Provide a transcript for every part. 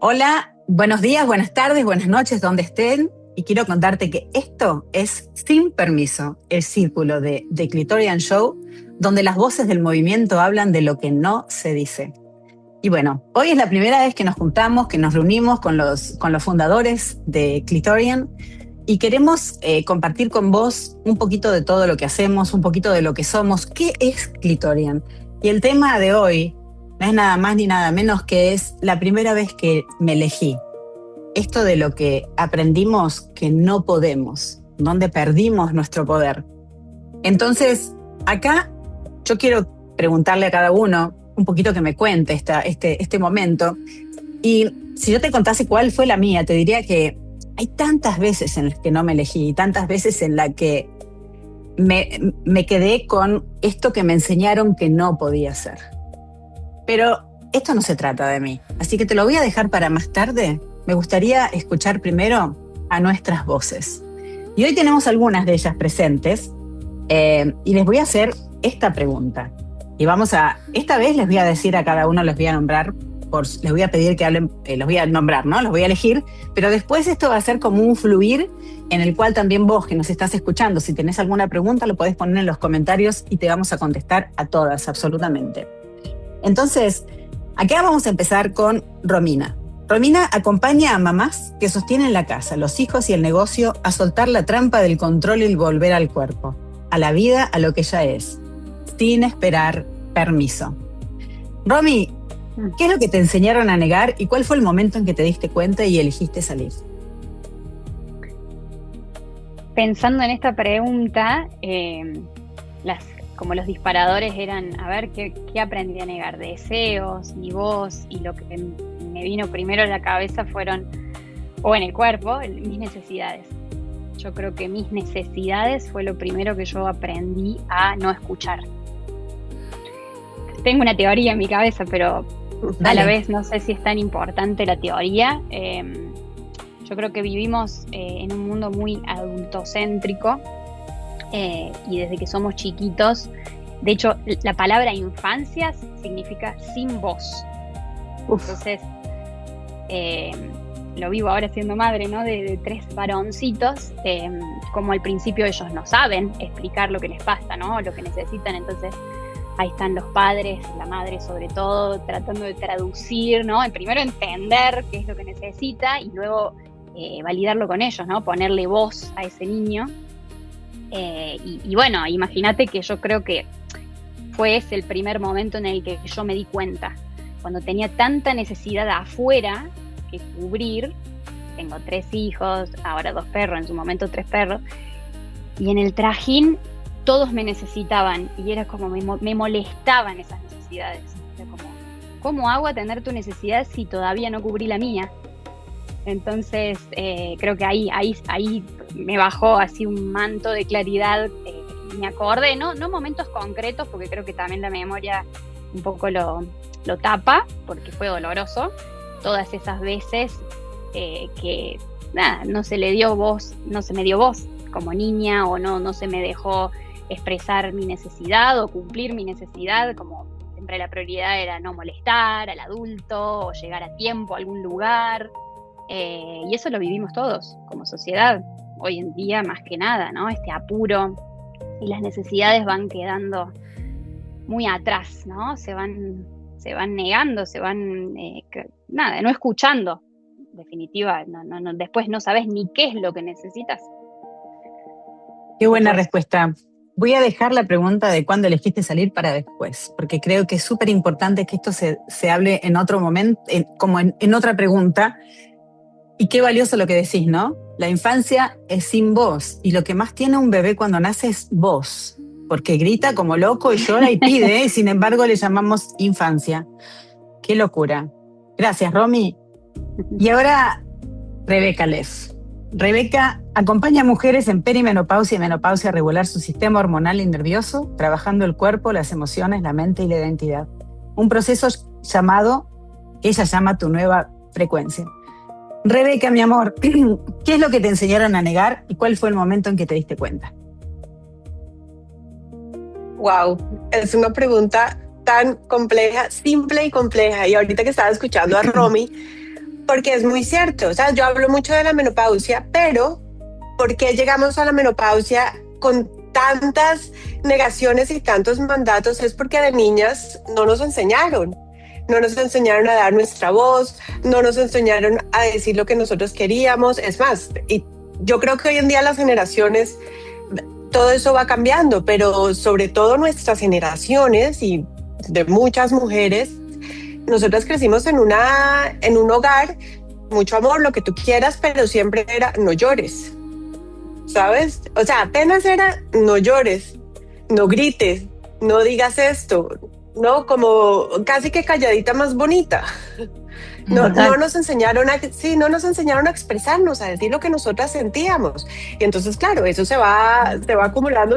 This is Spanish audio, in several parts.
Hola, buenos días, buenas tardes, buenas noches, donde estén. Y quiero contarte que esto es Sin Permiso, el círculo de Clitorian Show, donde las voces del movimiento hablan de lo que no se dice. Y bueno, hoy es la primera vez que nos juntamos, que nos reunimos con los fundadores de Clitorian y queremos compartir con vos un poquito de todo lo que hacemos, un poquito de lo que somos. ¿Qué es Clitorian? Y el tema de hoy no es nada más ni nada menos que es la primera vez que me elegí. Esto de lo que aprendimos que no podemos, donde perdimos nuestro poder. Entonces, acá yo quiero preguntarle a cada uno un poquito que me cuente este momento. Y si yo te contase cuál fue la mía, te diría que hay tantas veces en las que no me elegí, tantas veces en las que me quedé con esto que me enseñaron que no podía hacer. Pero esto no se trata de mí, así que te lo voy a dejar para más tarde. Me gustaría escuchar primero a nuestras voces. Y hoy tenemos algunas de ellas presentes y les voy a hacer esta pregunta. Y esta vez les voy a decir a cada uno, les voy a nombrar, les voy a pedir que hablen, los voy a nombrar, ¿no? Los voy a elegir, pero después esto va a ser como un fluir en el cual también vos que nos estás escuchando, si tenés alguna pregunta, lo podés poner en los comentarios y te vamos a contestar a todas, absolutamente. Entonces, acá vamos a empezar con Romina. Romina acompaña a mamás que sostienen la casa, los hijos y el negocio a soltar la trampa del control y volver al cuerpo, a la vida, a lo que ya es, sin esperar permiso. Romy, ¿qué es lo que te enseñaron a negar y cuál fue el momento en que te diste cuenta y elegiste salir? Pensando en esta pregunta, como los disparadores eran, a ver, ¿qué aprendí a negar? Deseos, mi voz, y lo que me vino primero a la cabeza fueron, o en el cuerpo, mis necesidades. Yo creo que mis necesidades fue lo primero que yo aprendí a no escuchar. Tengo una teoría en mi cabeza, pero a la vez no sé si es tan importante la teoría. Yo creo que vivimos en un mundo muy adultocéntrico y desde que somos chiquitos, de hecho la palabra infancia significa sin voz. Entonces lo vivo ahora siendo madre, ¿no? de 3 varoncitos, como al principio ellos no saben explicar lo que les pasa, ¿no? Lo que necesitan, entonces ahí están los padres, la madre sobre todo, tratando de traducir, ¿no? Primero entender qué es lo que necesita y luego validarlo con ellos, ¿no? Ponerle voz a ese niño. Y bueno, imagínate que yo creo que fue ese el primer momento en el que yo me di cuenta. Cuando tenía tanta necesidad afuera que cubrir, tengo 3 hijos, ahora 2 perros, en su momento 3 perros, y en el trajín todos me necesitaban y era como me molestaban esas necesidades. Era como, ¿cómo hago a tener tu necesidad si todavía no cubrí la mía? Entonces creo que ahí me bajó así un manto de claridad. Me acordé, no momentos concretos, porque creo que también la memoria un poco lo tapa, porque fue doloroso. Todas esas veces que nada, no se me dio voz como niña, o no se me dejó expresar mi necesidad o cumplir mi necesidad, como siempre la prioridad era no molestar al adulto o llegar a tiempo a algún lugar. Y eso lo vivimos todos como sociedad, hoy en día más que nada, ¿no? Este apuro y las necesidades van quedando muy atrás, ¿no? Se van negando, no escuchando. En definitiva, no, después no sabes ni qué es lo que necesitas. Qué buena respuesta. Voy a dejar la pregunta de cuándo elegiste salir para después, porque creo que es súper importante que esto se hable en otro momento, como en otra pregunta. Y qué valioso lo que decís, ¿no? La infancia es sin voz, y lo que más tiene un bebé cuando nace es voz, porque grita como loco y llora y pide, y sin embargo le llamamos infancia. Qué locura. Gracias, Romy. Y ahora, Rebeca Leff. Rebeca acompaña a mujeres en perimenopausia y menopausia a regular su sistema hormonal y nervioso, trabajando el cuerpo, las emociones, la mente y la identidad. Un proceso que ella llama tu nueva frecuencia. Rebeca, mi amor, ¿qué es lo que te enseñaron a negar y cuál fue el momento en que te diste cuenta? Wow, es una pregunta tan compleja, simple y compleja. Y ahorita que estaba escuchando a Romy, porque es muy cierto. O sea, yo hablo mucho de la menopausia, pero ¿por qué llegamos a la menopausia con tantas negaciones y tantos mandatos? Es porque de niñas no nos enseñaron. No nos enseñaron a dar nuestra voz, no nos enseñaron a decir lo que nosotros queríamos. Es más, y yo creo que hoy en día las generaciones, todo eso va cambiando, pero sobre todo nuestras generaciones y de muchas mujeres, nosotras crecimos en un hogar, mucho amor, lo que tú quieras, pero siempre era no llores, ¿sabes? O sea, apenas era no llores, no grites, no digas esto, ¿no? Como casi que calladita más bonita. No nos enseñaron no nos enseñaron a expresarnos, a decir lo que nosotras sentíamos. Y entonces, claro, eso se va acumulando,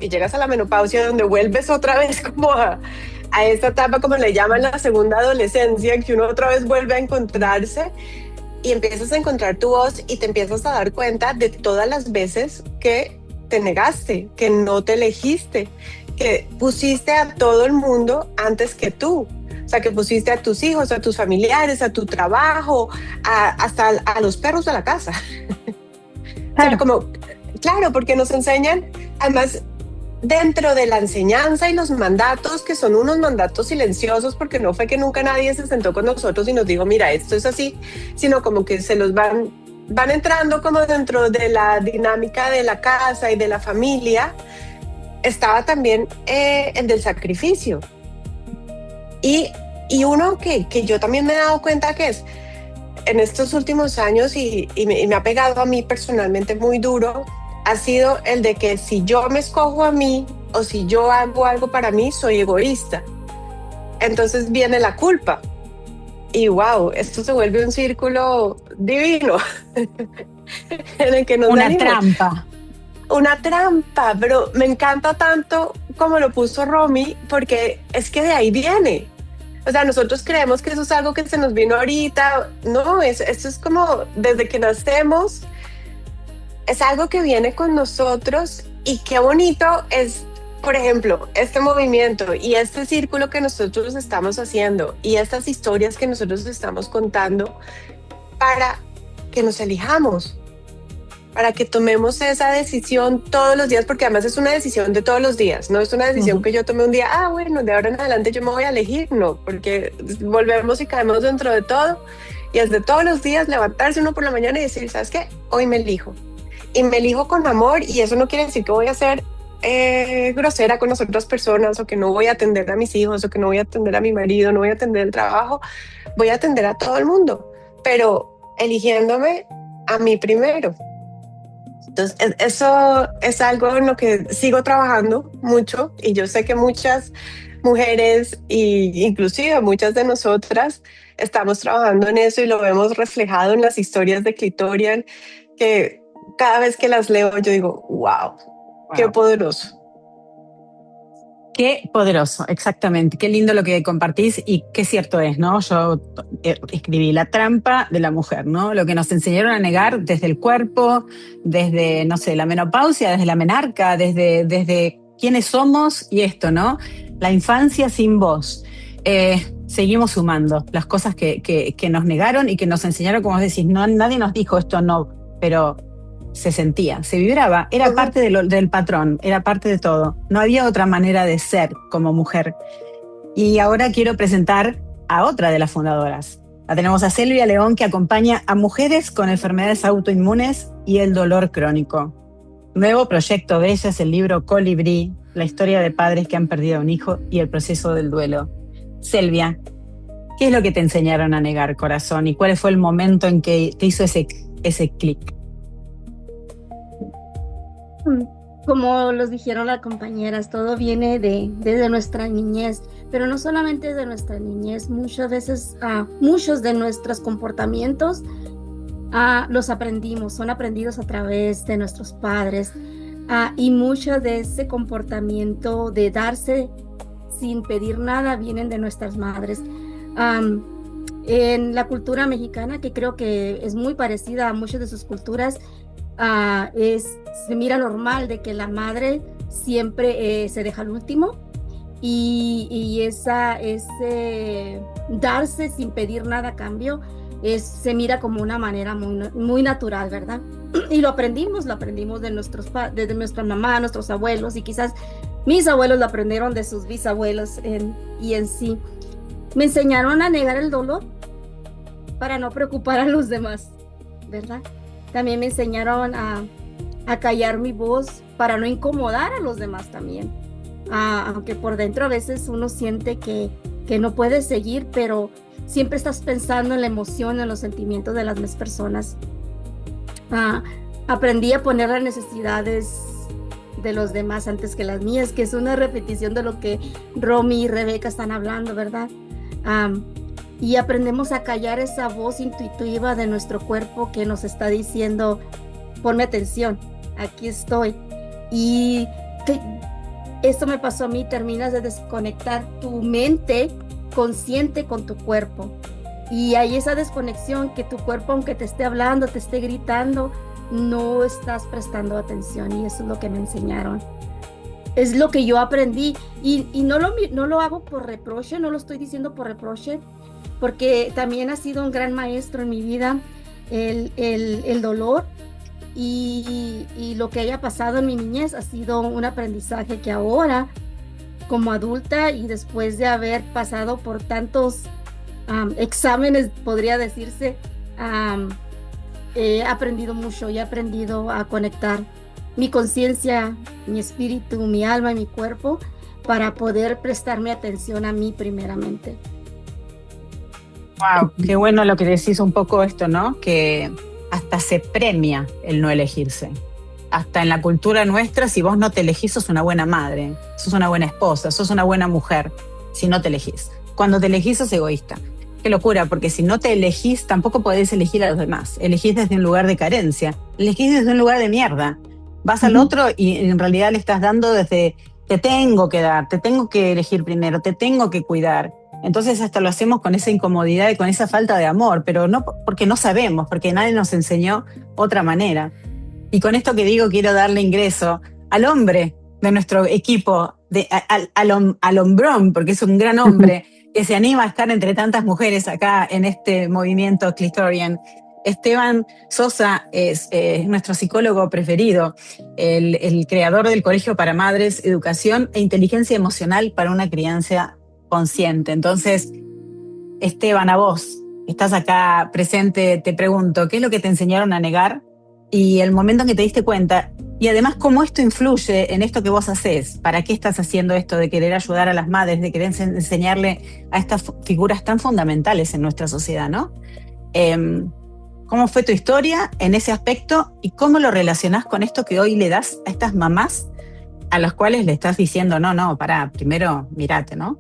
y llegas a la menopausia donde vuelves otra vez como a esta etapa, como le llaman la segunda adolescencia, que uno otra vez vuelve a encontrarse y empiezas a encontrar tu voz y te empiezas a dar cuenta de todas las veces que te negaste, que no te elegiste, que pusiste a todo el mundo antes que tú. O sea, que pusiste a tus hijos, a tus familiares, a tu trabajo, hasta a los perros de la casa. Claro. O sea, claro, porque nos enseñan, además, dentro de la enseñanza y los mandatos, que son unos mandatos silenciosos, porque no fue que nunca nadie se sentó con nosotros y nos dijo, mira, esto es así, sino como que se los van entrando como dentro de la dinámica de la casa y de la familia. Estaba también el del sacrificio. Y uno que yo también me he dado cuenta que es en estos últimos años y me ha pegado a mí personalmente muy duro, ha sido el de que si yo me escojo a mí o si yo hago algo para mí, soy egoísta. Entonces viene la culpa. Y wow, esto se vuelve un círculo divino en el que nos una trampa. Una trampa, pero me encanta tanto como lo puso Romy, porque es que de ahí viene. O sea, nosotros creemos que eso es algo que se nos vino ahorita. No, esto es como desde que nacemos, es algo que viene con nosotros. Y qué bonito es, por ejemplo, este movimiento y este círculo que nosotros estamos haciendo y estas historias que nosotros estamos contando para que nos elijamos, para que tomemos esa decisión todos los días, porque además es una decisión de todos los días, no es una decisión que yo tomé un día, bueno, de ahora en adelante yo me voy a elegir, no, porque volvemos y caemos dentro de todo, y es de todos los días levantarse uno por la mañana y decir, ¿sabes qué? Hoy me elijo, y me elijo con amor, y eso no quiere decir que voy a ser grosera con las otras personas, o que no voy a atender a mis hijos, o que no voy a atender a mi marido, no voy a atender el trabajo, voy a atender a todo el mundo, pero eligiéndome a mí primero. Entonces, eso es algo en lo que sigo trabajando mucho, y yo sé que muchas mujeres, y inclusive muchas de nosotras, estamos trabajando en eso y lo vemos reflejado en las historias de Clitorian, que cada vez que las leo yo digo, wow, qué poderoso. Qué poderoso, exactamente. Qué lindo lo que compartís y qué cierto es, ¿no? Yo escribí La trampa de la mujer, ¿no? Lo que nos enseñaron a negar desde el cuerpo, desde, no sé, la menopausia, desde la menarca, desde quiénes somos y esto, ¿no? La infancia sin voz. Seguimos sumando las cosas que nos negaron y que nos enseñaron, como vos decís, no, nadie nos dijo esto no, pero se sentía, se vibraba, era parte del patrón, era parte de todo. No había otra manera de ser como mujer. Y ahora quiero presentar a otra de las fundadoras. La tenemos a Selvia León, que acompaña a mujeres con enfermedades autoinmunes y el dolor crónico. Nuevo proyecto de ella es el libro Colibrí, la historia de padres que han perdido a un hijo y el proceso del duelo. Selvia, ¿qué es lo que te enseñaron a negar, corazón? ¿Y cuál fue el momento en que te hizo ese clic? Como los dijeron las compañeras, todo viene desde nuestra niñez, pero no solamente de nuestra niñez, muchas veces muchos de nuestros comportamientos los aprendimos, son aprendidos a través de nuestros padres, y mucho de ese comportamiento de darse sin pedir nada vienen de nuestras madres. En la cultura mexicana, que creo que es muy parecida a muchas de sus culturas, se mira normal de que la madre siempre se deja al último, y ese darse sin pedir nada a cambio se mira como una manera muy, muy natural, ¿verdad? Y lo aprendimos de de nuestra mamá, nuestros abuelos, y quizás mis abuelos lo aprendieron de sus bisabuelos y en sí. Me enseñaron a negar el dolor para no preocupar a los demás, ¿verdad? También me enseñaron a callar mi voz para no incomodar a los demás también. Aunque por dentro a veces uno siente que no puede seguir, pero siempre estás pensando en la emoción, en los sentimientos de las demás personas. Aprendí a poner las necesidades de los demás antes que las mías, que es una repetición de lo que Romy y Rebeca están hablando, ¿verdad? Y aprendemos a callar esa voz intuitiva de nuestro cuerpo que nos está diciendo, ponme atención, aquí estoy. Y esto me pasó a mí, terminas de desconectar tu mente consciente con tu cuerpo. Y hay esa desconexión que tu cuerpo, aunque te esté hablando, te esté gritando, no estás prestando atención, y eso es lo que me enseñaron. Es lo que yo aprendí, y no lo hago por reproche, no lo estoy diciendo por reproche, porque también ha sido un gran maestro en mi vida el dolor, y lo que haya pasado en mi niñez ha sido un aprendizaje que ahora, como adulta y después de haber pasado por tantos exámenes, podría decirse, he aprendido mucho y he aprendido a conectar mi conciencia, mi espíritu, mi alma y mi cuerpo para poder prestarme atención a mí primeramente. Wow, qué bueno lo que decís un poco esto, ¿no? Que hasta se premia el no elegirse. Hasta en la cultura nuestra, si vos no te elegís, sos una buena madre, sos una buena esposa, sos una buena mujer, si no te elegís. Cuando te elegís, sos egoísta. Qué locura, porque si no te elegís, tampoco podés elegir a los demás. Elegís desde un lugar de carencia, elegís desde un lugar de mierda. Vas al otro y en realidad le estás dando desde te tengo que dar, te tengo que elegir primero, te tengo que cuidar. Entonces hasta lo hacemos con esa incomodidad y con esa falta de amor, pero no porque no sabemos, porque nadie nos enseñó otra manera. Y con esto que digo, quiero darle ingreso al hombre de nuestro equipo, al hombrón, porque es un gran hombre, que se anima a estar entre tantas mujeres acá en este movimiento Clitorian. Esteban Sosa es nuestro psicólogo preferido, el creador del Colegio para Madres, Educación e Inteligencia Emocional para una Crianza Consciente. Entonces, Esteban, a vos, estás acá presente, te pregunto, ¿qué es lo que te enseñaron a negar? Y el momento en que te diste cuenta, y además cómo esto influye en esto que vos hacés. ¿Para qué estás haciendo esto de querer ayudar a las madres, de querer enseñarle a estas figuras tan fundamentales en nuestra sociedad, ¿no? ¿Cómo fue tu historia en ese aspecto y cómo lo relacionás con esto que hoy le das a estas mamás a las cuales le estás diciendo, no, pará, primero mirate, ¿no?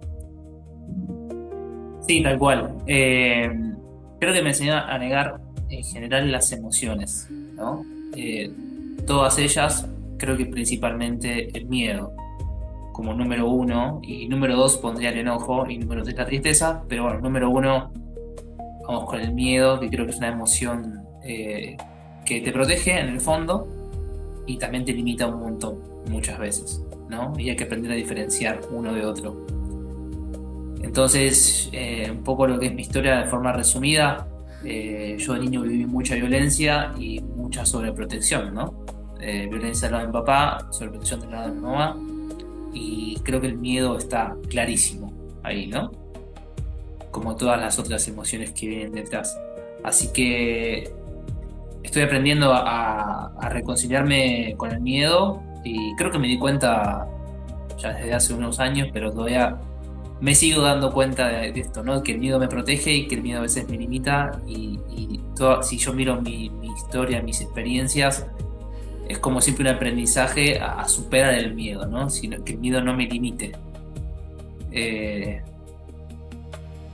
Sí, tal cual. Creo que me enseñó a negar en general las emociones, ¿no? Todas ellas, creo que principalmente el miedo, como número 1, y número 2 pondría el enojo, y número 3 la tristeza, pero bueno, número 1, vamos con el miedo, que creo que es una emoción que te protege en el fondo y también te limita un montón, muchas veces, ¿no? Y hay que aprender a diferenciar uno de otro. Entonces, un poco lo que es mi historia de forma resumida, yo de niño viví mucha violencia y mucha sobreprotección, ¿no? Violencia del lado de mi papá, sobreprotección del lado de mi mamá, y creo que el miedo está clarísimo ahí, ¿no? Como todas las otras emociones que vienen detrás. Así que estoy aprendiendo a reconciliarme con el miedo, y creo que me di cuenta ya desde hace unos años, pero todavía me sigo dando cuenta de esto, ¿no? Que el miedo me protege y que el miedo a veces me limita, y si yo miro mi historia, mis experiencias, es como siempre un aprendizaje a superar el miedo, ¿no? Sino que el miedo no me limite.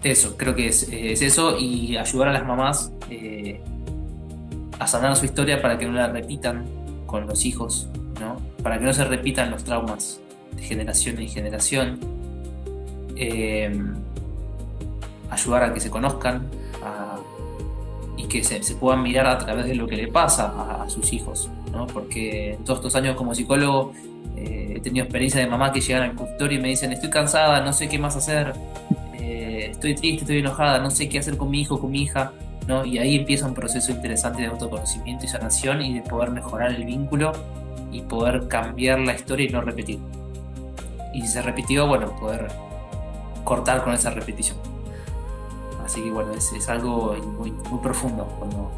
Eso, creo que es eso, y ayudar a las mamás a sanar su historia para que no la repitan con los hijos, ¿no? Para que no se repitan los traumas de generación en generación. Ayudar a que se conozcan y que se puedan mirar a través de lo que le pasa a sus hijos, ¿no? Porque en todos estos años como psicólogo he tenido experiencia de mamá que llegan al consultorio y me dicen, estoy cansada, no sé qué más hacer, estoy triste, estoy enojada, no sé qué hacer con mi hijo, con mi hija, ¿no? Y ahí empieza un proceso interesante de autoconocimiento y sanación y de poder mejorar el vínculo y poder cambiar la historia y no repetir. Y si se repitió, bueno, poder cortar con esa repetición. Así que bueno, es algo muy, muy profundo cuando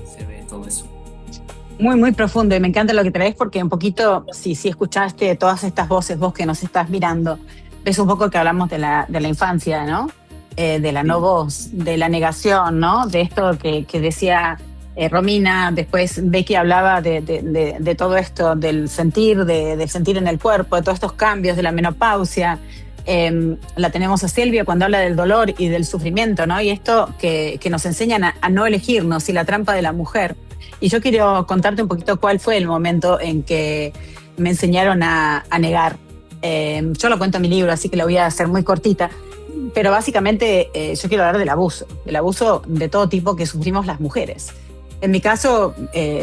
se ve todo eso. Muy, muy profundo, y me encanta lo que traes porque un poquito, si escuchaste todas estas voces, vos que nos estás mirando, ves un poco que hablamos de la infancia, ¿no? De la no voz, de la negación, ¿no? De esto que decía Romina, después Becky hablaba de todo esto, del sentir, del sentir en el cuerpo, de todos estos cambios, de la menopausia. La tenemos a Silvia cuando habla del dolor y del sufrimiento, ¿no? Y esto que nos enseñan a no elegirnos y la trampa de la mujer. Y yo quiero contarte un poquito cuál fue el momento en que me enseñaron a negar. Yo lo cuento en mi libro, así que lo voy a hacer muy cortita. Pero básicamente yo quiero hablar del abuso de todo tipo que sufrimos las mujeres. En mi caso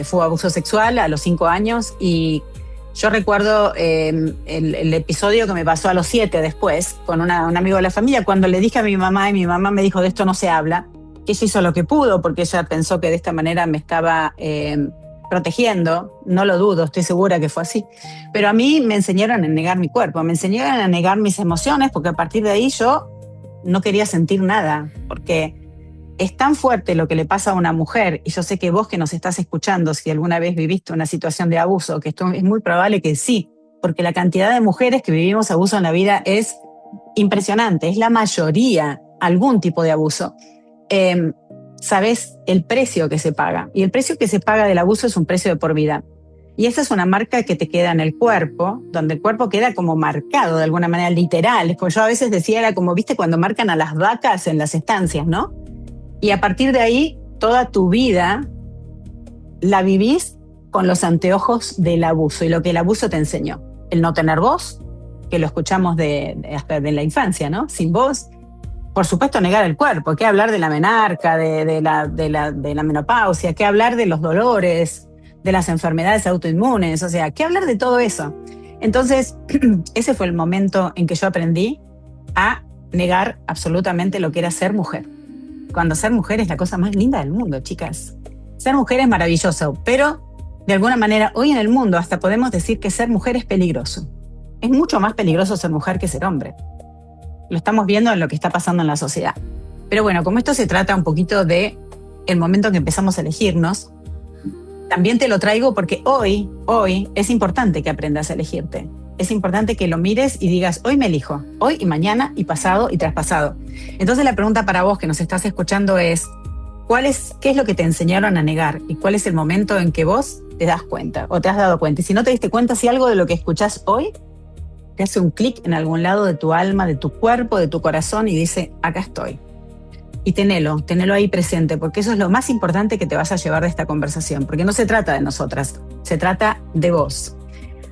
fue abuso sexual a los 5 años y yo recuerdo el episodio que me pasó a los 7 después con un amigo de la familia cuando le dije a mi mamá y mi mamá me dijo de esto no se habla, que ella hizo lo que pudo porque ella pensó que de esta manera me estaba protegiendo, no lo dudo, estoy segura que fue así, pero a mí me enseñaron a negar mi cuerpo, me enseñaron a negar mis emociones porque a partir de ahí yo no quería sentir nada, porque es tan fuerte lo que le pasa a una mujer, y yo sé que vos que nos estás escuchando, si alguna vez viviste una situación de abuso, que esto es muy probable que sí, porque la cantidad de mujeres que vivimos abuso en la vida es impresionante, es la mayoría, algún tipo de abuso. Sabes el precio que se paga, y el precio que se paga del abuso es un precio de por vida. Y esa es una marca que te queda en el cuerpo, donde el cuerpo queda como marcado de alguna manera literal. Como yo a veces decía, era como, viste, cuando marcan a las vacas en las estancias, ¿no? Y a partir de ahí, toda tu vida la vivís con los anteojos del abuso y lo que el abuso te enseñó. El no tener voz, que lo escuchamos hasta de la infancia, ¿no? Sin voz. Por supuesto, negar el cuerpo. ¿Qué hablar de la menarca, de la menopausia? ¿Qué hablar de los dolores, de las enfermedades autoinmunes? O sea, ¿qué hablar de todo eso? Entonces, ese fue el momento en que yo aprendí a negar absolutamente lo que era ser mujer. Cuando ser mujer es la cosa más linda del mundo, chicas. Ser mujer es maravilloso, pero de alguna manera hoy en el mundo hasta podemos decir que ser mujer es peligroso. Es mucho más peligroso ser mujer que ser hombre. Lo estamos viendo en lo que está pasando en la sociedad. Pero bueno, como esto se trata un poquito de el momento en que empezamos a elegirnos, también te lo traigo porque hoy es importante que aprendas a elegirte. Es importante que lo mires y digas, hoy me elijo, hoy y mañana y pasado y traspasado. Entonces la pregunta para vos que nos estás escuchando es, ¿qué es lo que te enseñaron a negar? ¿Y cuál es el momento en que vos te das cuenta o te has dado cuenta? Y si no te diste cuenta, si algo de lo que escuchás hoy te hace un clic en algún lado de tu alma, de tu cuerpo, de tu corazón y dice, acá estoy. Y tenelo ahí presente, porque eso es lo más importante que te vas a llevar de esta conversación, porque no se trata de nosotras, se trata de vos.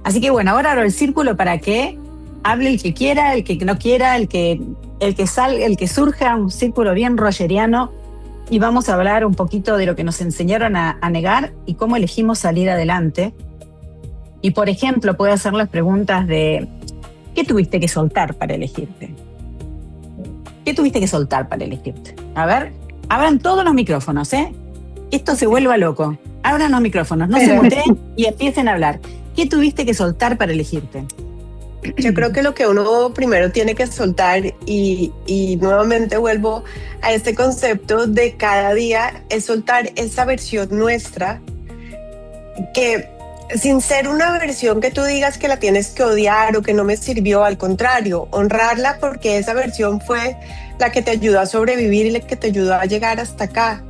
Así que bueno, ahora abro el círculo para que hable el que quiera, el que no quiera, el que salga, el que surja, un círculo bien rogeriano, y vamos a hablar un poquito de lo que nos enseñaron a negar y cómo elegimos salir adelante. Y por ejemplo, puedo hacer las preguntas de ¿qué tuviste que soltar para elegirte? ¿Qué tuviste que soltar para elegirte? A ver, abran todos los micrófonos, ¿eh? Esto se vuelva loco. Abran los micrófonos, no se muteen y empiecen a hablar. ¿Qué tuviste que soltar para elegirte? Yo creo que lo que uno primero tiene que soltar, y nuevamente vuelvo a este concepto de cada día, es soltar esa versión nuestra que, sin ser una versión que tú digas que la tienes que odiar o que no me sirvió, al contrario, honrarla porque esa versión fue la que te ayudó a sobrevivir y la que te ayudó a llegar hasta acá.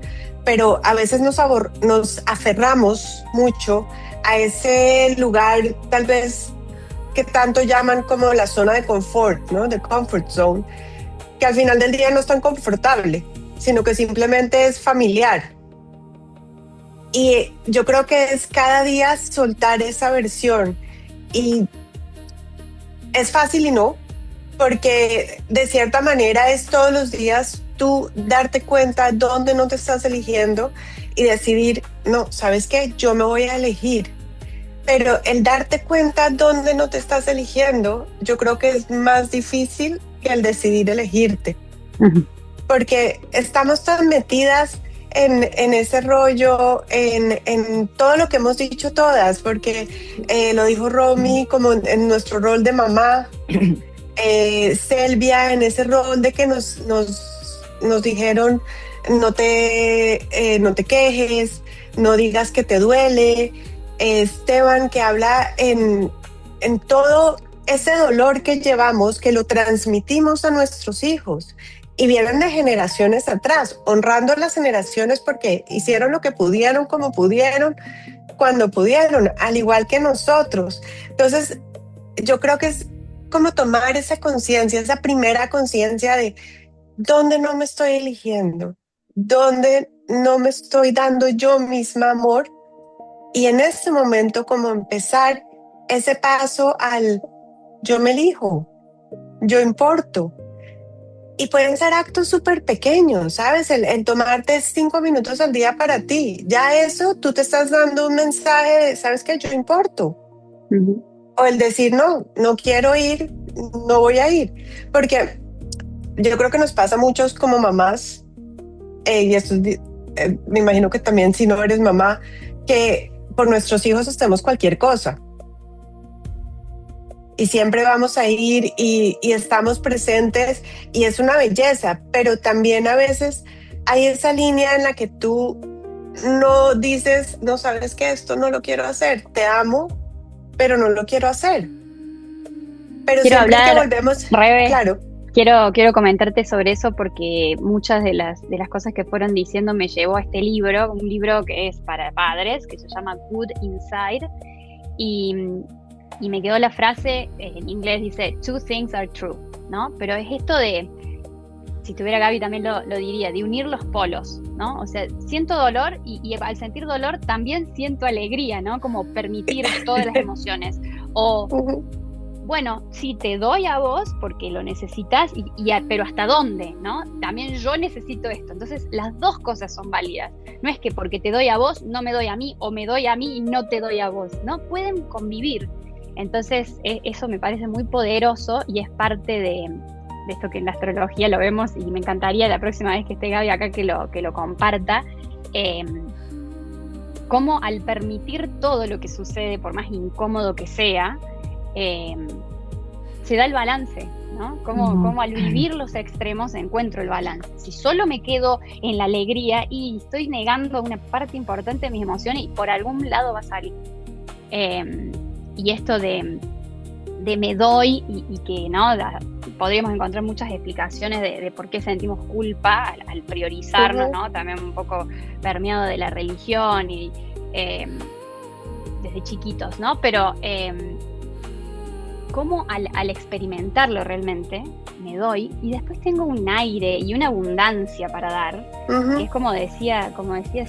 Pero a veces nos aferramos mucho a ese lugar, tal vez que tanto llaman como la zona de confort, ¿no? De comfort zone, que al final del día no es tan confortable, sino que simplemente es familiar. Y yo creo que es cada día soltar esa versión. Y es fácil y no, porque de cierta manera es todos los días tú darte cuenta dónde no te estás eligiendo y decidir, no, ¿sabes qué? Yo me voy a elegir. Pero el darte cuenta dónde no te estás eligiendo, yo creo que es más difícil que el decidir elegirte. Porque estamos tan metidas en ese rollo, en todo lo que hemos dicho todas, porque lo dijo Romy como en nuestro rol de mamá, Selvia en ese rol de que nos dijeron no te quejes, no digas que te duele, Esteban que habla en todo ese dolor que llevamos, que lo transmitimos a nuestros hijos y vienen de generaciones atrás, honrando a las generaciones porque hicieron lo que pudieron, como pudieron, cuando pudieron, al igual que nosotros. Entonces, yo creo que es como tomar esa conciencia, esa primera conciencia de dónde no me estoy eligiendo, dónde no me estoy dando yo misma amor, y en este momento como empezar ese paso al yo me elijo, yo importo. Y pueden ser actos súper pequeños, ¿sabes? El tomarte 5 minutos al día para ti. Ya eso, tú te estás dando un mensaje de, ¿sabes qué? Yo importo. O el decir, no quiero ir, no voy a ir. Porque yo creo que nos pasa a muchos como mamás, y esto me imagino que también si no eres mamá, que por nuestros hijos hacemos cualquier cosa. Y siempre vamos a ir y estamos presentes y es una belleza, pero también a veces hay esa línea en la que tú no dices, no sabes que esto no lo quiero hacer, te amo, pero no lo quiero hacer. Pero quiero siempre hablar, que volvemos, Rebe, claro. Quiero comentarte sobre eso porque muchas de las cosas que fueron diciendo me llevó a este libro, un libro que es para padres, que se llama Good Inside, y me quedó la frase, en inglés dice, two things are true, ¿no? Pero es esto de, si tuviera Gaby también lo diría, de unir los polos, ¿no? O sea, siento dolor y al sentir dolor también siento alegría, ¿no? Como permitir todas las emociones. O, bueno, sí, te doy a vos porque lo necesitas, pero ¿hasta dónde, no? También yo necesito esto. Entonces, las dos cosas son válidas. No es que porque te doy a vos, no me doy a mí, o me doy a mí y no te doy a vos, ¿no? Pueden convivir. Entonces, eso me parece muy poderoso y es parte de esto que en la astrología lo vemos, y me encantaría la próxima vez que esté Gaby acá que lo comparta, cómo al permitir todo lo que sucede, por más incómodo que sea, se da el balance, ¿no? Como al vivir los extremos encuentro el balance. Si solo me quedo en la alegría y estoy negando una parte importante de mis emociones, y por algún lado va a salir. Y esto de me doy y que no podríamos encontrar muchas explicaciones de por qué sentimos culpa al priorizarnos, ¿no? También un poco permeado de la religión y desde chiquitos, ¿no? Pero cómo al experimentarlo realmente me doy y después tengo un aire y una abundancia para dar, que es como decía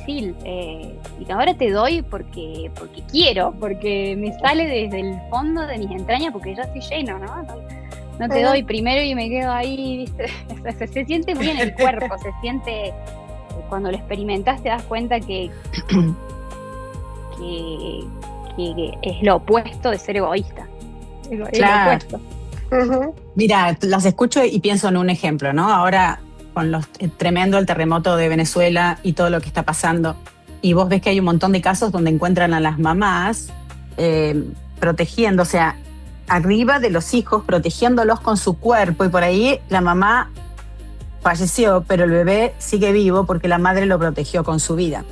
Sil, y ahora te doy porque quiero, porque me sale desde el fondo de mis entrañas, porque ya estoy lleno, ¿no? No te doy primero y me quedo ahí, ¿viste? Se siente muy en el cuerpo, se siente, cuando lo experimentas te das cuenta que es lo opuesto de ser egoísta. Claro. Mira, las escucho y pienso en un ejemplo, ¿no? Ahora con tremendo el terremoto de Venezuela y todo lo que está pasando, y vos ves que hay un montón de casos donde encuentran a las mamás protegiendo, o sea, arriba de los hijos, protegiéndolos con su cuerpo, y por ahí la mamá falleció, pero el bebé sigue vivo porque la madre lo protegió con su vida.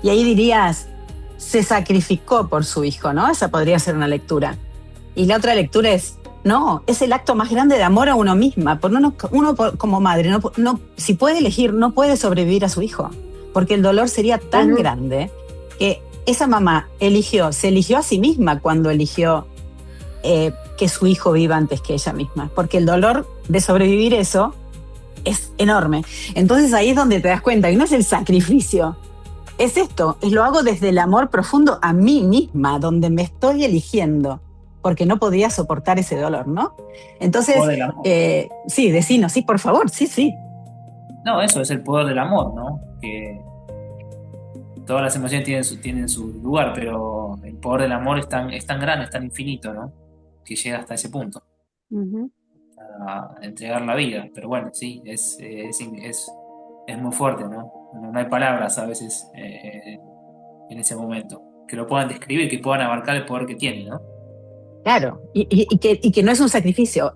Y ahí dirías, se sacrificó por su hijo, ¿no? Esa podría ser una lectura. Y la otra lectura es, no, es el acto más grande de amor a uno misma. Uno como madre, si puede elegir, no puede sobrevivir a su hijo, porque el dolor sería tan grande que esa mamá se eligió a sí misma cuando eligió que su hijo viva antes que ella misma, porque el dolor de sobrevivir eso es enorme. Entonces ahí es donde te das cuenta que no es el sacrificio, es esto, lo hago desde el amor profundo a mí misma, donde me estoy eligiendo, porque no podía soportar ese dolor, ¿no? Entonces, sí, decinos, sí, por favor, sí. No, eso es el poder del amor, ¿no? Que todas las emociones tienen su lugar, pero el poder del amor es tan grande, es tan infinito, ¿no? Que llega hasta ese punto, Ujú. a entregar la vida. Pero bueno, sí, es muy fuerte, ¿no? No hay palabras a veces en ese momento que lo puedan describir, que puedan abarcar el poder que tiene, ¿no? Claro, y que no es un sacrificio,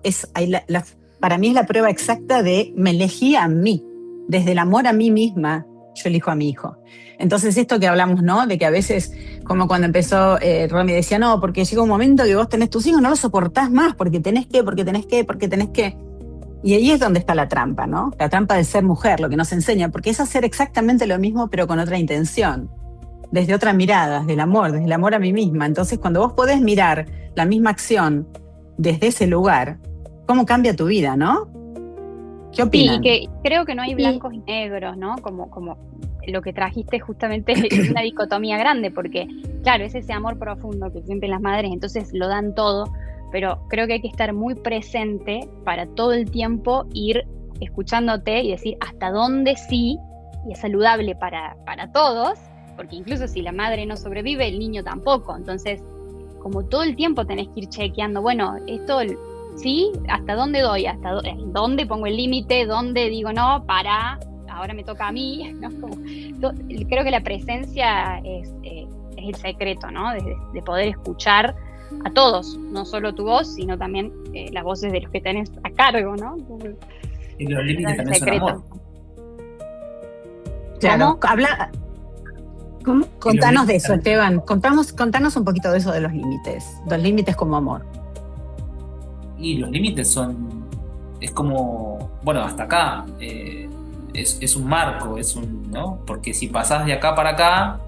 para mí es la prueba exacta de me elegí a mí, desde el amor a mí misma, yo elijo a mi hijo. Entonces esto que hablamos, ¿no? De que a veces, como cuando empezó Romy decía, no, porque llega un momento que vos tenés tus hijos, no los soportás más, porque tenés que. Y ahí es donde está la trampa, ¿no? La trampa de ser mujer, lo que nos enseña, porque es hacer exactamente lo mismo, pero con otra intención, desde otra mirada, desde el amor a mí misma. Entonces, cuando vos podés mirar la misma acción desde ese lugar, ¿cómo cambia tu vida, no? ¿Qué opinan? Sí, que creo que no hay blancos y negros, ¿no? Como lo que trajiste justamente es una dicotomía grande, porque claro, es ese amor profundo que sienten las madres, entonces lo dan todo, pero creo que hay que estar muy presente para todo el tiempo ir escuchándote y decir hasta dónde sí, y es saludable para todos, porque incluso si la madre no sobrevive, el niño tampoco, entonces como todo el tiempo tenés que ir chequeando, bueno, esto sí, hasta dónde doy, dónde pongo el límite, dónde digo no, ahora me toca a mí, ¿no? Creo que la presencia es el secreto, ¿no? De poder escuchar a todos, no solo tu voz, sino también las voces de los que tenés a cargo, ¿no? Entonces, Y los límites también son amor. Claro, ¿Cómo? Contanos de eso, Esteban. Contanos un poquito de eso de los límites como amor. Y los límites es como, bueno, hasta acá, es un marco, ¿no? Porque si pasás de acá para acá,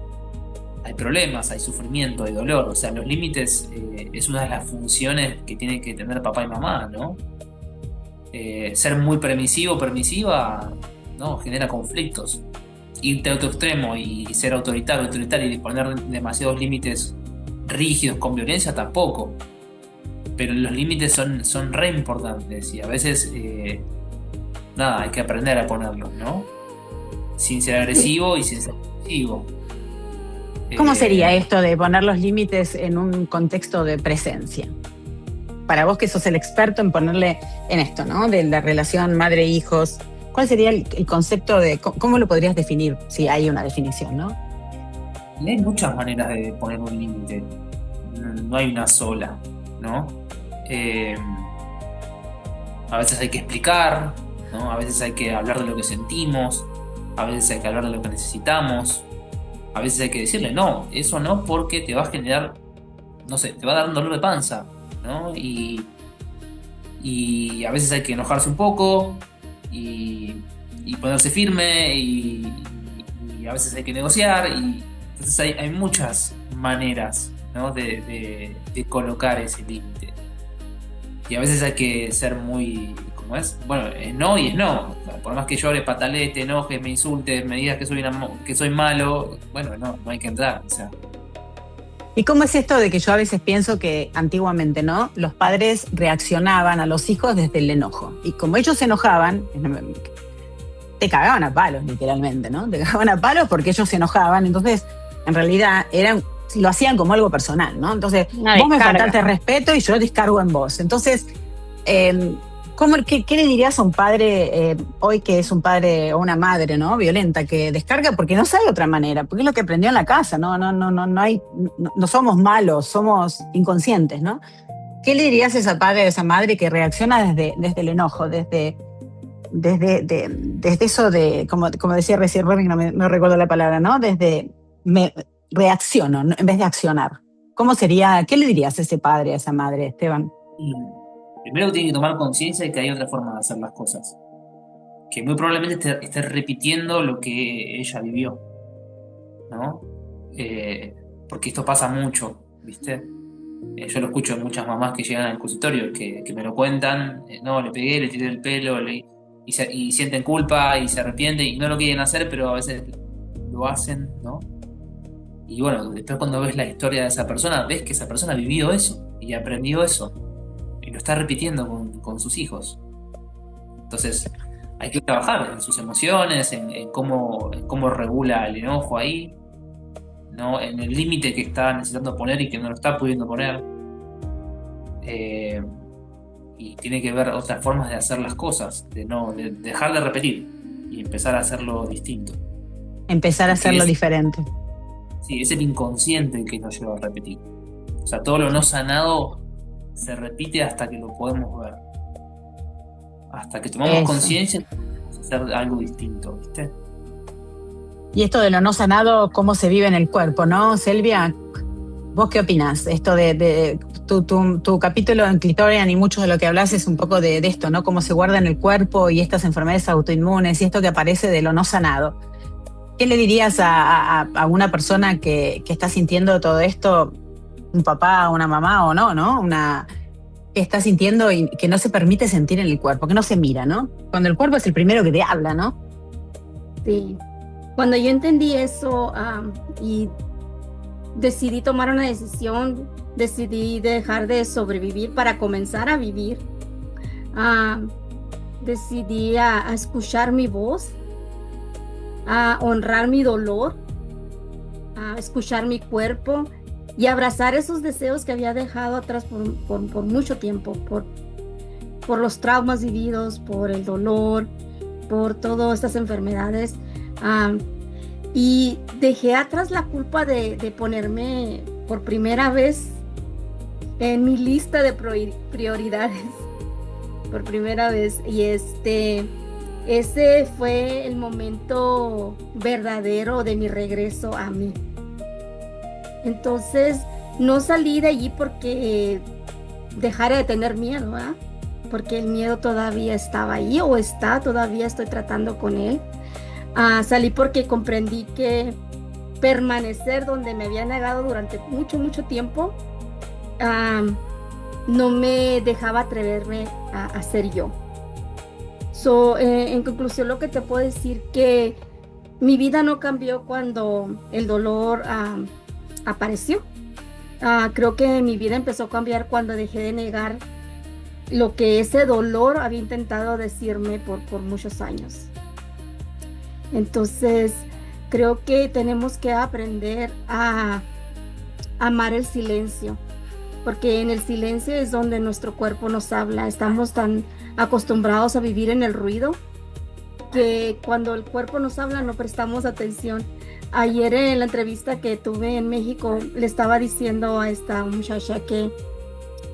hay problemas, hay sufrimiento, hay dolor. O sea, los límites es una de las funciones que tienen que tener papá y mamá, ¿no? Ser muy permisiva, ¿no? Genera conflictos. Irte a otro extremo y ser autoritario y poner demasiados límites rígidos con violencia tampoco. Pero los límites son re importantes y a veces hay que aprender a ponerlos, ¿no? Sin ser agresivo y sin ser agresivo. ¿Cómo sería esto de poner los límites en un contexto de presencia? Para vos que sos el experto en ponerle en esto, ¿no? De la relación madre-hijos, ¿cuál sería el concepto de cómo lo podrías definir, si hay una definición, ¿no? Y hay muchas maneras de poner un límite, no hay una sola, ¿no? A veces hay que explicar, ¿no? A veces hay que hablar de lo que sentimos, a veces hay que hablar de lo que necesitamos, a veces hay que decirle no, eso no, porque te va a generar, no sé, te va a dar un dolor de panza, ¿no? Y a veces hay que enojarse un poco y ponerse firme y a veces hay que negociar y entonces hay muchas maneras, ¿no? de colocar ese límite y a veces hay que ser muy, ¿cómo es? Bueno, es no y es no. O sea, por más que llore, patalee, te enojes, me insultes, me digas que soy malo, bueno, no hay que entrar, o sea. ¿Y cómo es esto de que yo a veces pienso que antiguamente, ¿no? Los padres reaccionaban a los hijos desde el enojo. Y como ellos se enojaban, te cagaban a palos, literalmente, ¿no? Te cagaban a palos porque ellos se enojaban. Entonces, en realidad, lo hacían como algo personal, ¿no? Entonces, vos me faltaste respeto y yo descargo en vos. Entonces, ¿qué le dirías a un padre hoy que es un padre o una madre, ¿no? Violenta, que descarga porque no sabe otra manera, porque es lo que aprendió en la casa, no somos malos, somos inconscientes, ¿no? ¿Qué le dirías a esa padre o a esa madre que reacciona desde el enojo, desde eso de, como decía recién Robin, no recuerdo la palabra, ¿no? Reacciono en vez de accionar. ¿Cómo sería? ¿Qué le dirías a ese padre, a esa madre, Esteban? Primero tiene que tomar conciencia de que hay otra forma de hacer las cosas. Que muy probablemente esté repitiendo lo que ella vivió, ¿no? Porque esto pasa mucho, ¿viste? Yo lo escucho de muchas mamás que llegan al consultorio que me lo cuentan. No, le pegué, le tiré el pelo, y sienten culpa y se arrepienten y no lo quieren hacer, pero a veces lo hacen, ¿no? Y bueno, después cuando ves la historia de esa persona, ves que esa persona vivió eso y aprendió eso y lo está repitiendo con sus hijos. Entonces hay que trabajar en sus emociones, en cómo regula el enojo ahí, ¿no? En el límite que está necesitando poner y que no lo está pudiendo poner. Y tiene que ver otras formas de hacer las cosas, de dejar de repetir y empezar a hacerlo distinto. Empezar a hacerlo diferente. Sí, es el inconsciente el que nos lleva a repetir. O sea, todo lo no sanado se repite hasta que lo podemos ver. Hasta que tomamos conciencia de hacer algo distinto, ¿viste? Y esto de lo no sanado, ¿cómo se vive en el cuerpo, no, Selvia? ¿Vos qué opinás? Esto de tu capítulo en Clitorian y mucho de lo que hablas es un poco de esto, ¿no? Cómo se guarda en el cuerpo y estas enfermedades autoinmunes y esto que aparece de lo no sanado. ¿Qué le dirías a una persona que está sintiendo todo esto, un papá, una mamá o no? Que está sintiendo y que no se permite sentir en el cuerpo, que no se mira, ¿no? Cuando el cuerpo es el primero que te habla, ¿no? Sí. Cuando yo entendí eso y decidí tomar una decisión, decidí dejar de sobrevivir para comenzar a vivir, decidí a escuchar mi voz, a honrar mi dolor, a escuchar mi cuerpo y abrazar esos deseos que había dejado atrás por mucho tiempo, por los traumas vividos, por el dolor, por todas estas enfermedades. Y dejé atrás la culpa de ponerme por primera vez en mi lista de prioridades, por primera vez. Y ese fue el momento verdadero de mi regreso a mí. Entonces, no salí de allí porque dejara de tener miedo, ¿eh? Porque el miedo todavía estaba ahí todavía estoy tratando con él. Salí porque comprendí que permanecer donde me había negado durante mucho tiempo no me dejaba atreverme a ser yo. En conclusión, lo que te puedo decir que mi vida no cambió cuando el dolor apareció. Creo que mi vida empezó a cambiar cuando dejé de negar lo que ese dolor había intentado decirme por muchos años. Entonces, creo que tenemos que aprender a amar el silencio, porque en el silencio es donde nuestro cuerpo nos habla. Estamos tan acostumbrados a vivir en el ruido que cuando el cuerpo nos habla no prestamos atención. Ayer en la entrevista que tuve en México le estaba diciendo a esta muchacha que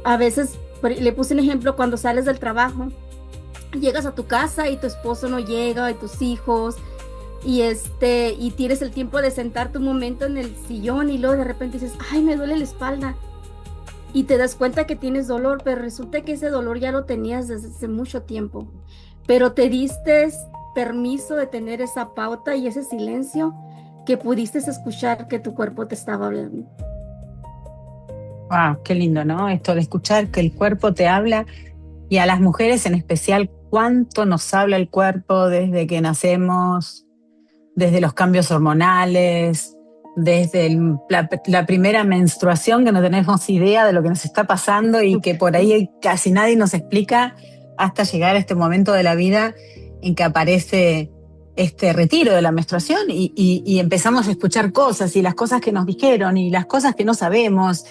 a veces, le puse un ejemplo, cuando sales del trabajo, llegas a tu casa y tu esposo no llega y tus hijos y tienes el tiempo de sentarte un momento en el sillón y luego de repente dices, ay, me duele la espalda. Y te das cuenta que tienes dolor, pero resulta que ese dolor ya lo tenías desde hace mucho tiempo. Pero te diste permiso de tener esa pauta y ese silencio que pudiste escuchar que tu cuerpo te estaba hablando. Wow, qué lindo, ¿no? Esto de escuchar que el cuerpo te habla, y a las mujeres en especial, cuánto nos habla el cuerpo desde que nacemos, desde los cambios hormonales, desde la primera menstruación, que no tenemos idea de lo que nos está pasando y que por ahí casi nadie nos explica, hasta llegar a este momento de la vida en que aparece este retiro de la menstruación y empezamos a escuchar cosas, y las cosas que nos dijeron y las cosas que no sabemos.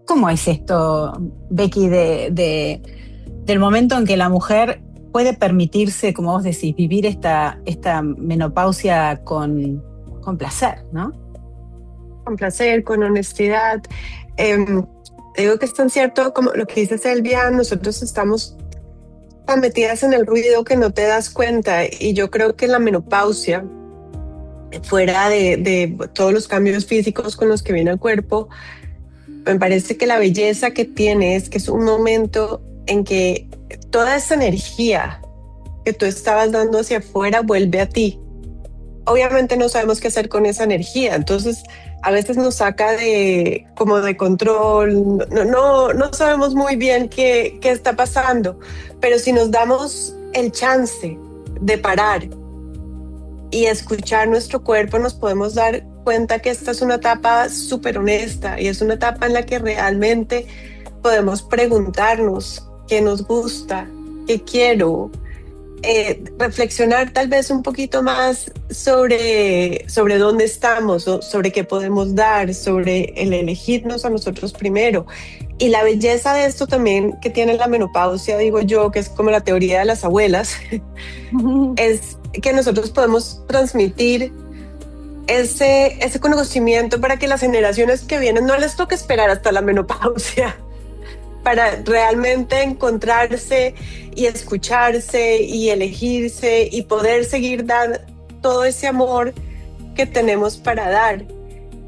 ¿Cómo es esto, Becky, del momento en que la mujer puede permitirse, como vos decís, vivir esta menopausia con placer, ¿no? Con placer, con honestidad. Digo que es tan cierto como lo que dice Selvia, nosotros estamos tan metidas en el ruido que no te das cuenta, y yo creo que la menopausia, fuera de todos los cambios físicos con los que viene el cuerpo, me parece que la belleza que tiene es que es un momento en que toda esa energía que tú estabas dando hacia afuera vuelve a ti. Obviamente no sabemos qué hacer con esa energía, entonces a veces nos saca de control, no sabemos muy bien qué está pasando, pero si nos damos el chance de parar y escuchar nuestro cuerpo, nos podemos dar cuenta que esta es una etapa súper honesta, y es una etapa en la que realmente podemos preguntarnos qué nos gusta, qué quiero, reflexionar tal vez un poquito más sobre dónde estamos, o sobre qué podemos dar, sobre el elegirnos a nosotros primero. Y la belleza de esto también que tiene la menopausia, digo yo, que es como la teoría de las abuelas, es que nosotros podemos transmitir ese conocimiento para que las generaciones que vienen no les toque esperar hasta la menopausia, para realmente encontrarse y escucharse y elegirse y poder seguir dando todo ese amor que tenemos para dar.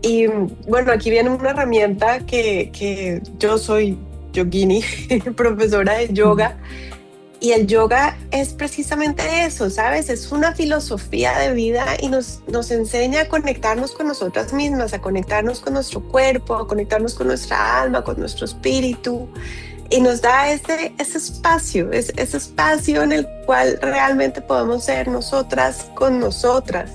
Y bueno, aquí viene una herramienta que yo soy yogini, profesora de yoga, y el yoga es precisamente eso, ¿sabes? Es una filosofía de vida y nos enseña a conectarnos con nosotras mismas, a conectarnos con nuestro cuerpo, a conectarnos con nuestra alma, con nuestro espíritu, y nos da ese espacio en el cual realmente podemos ser nosotras con nosotras.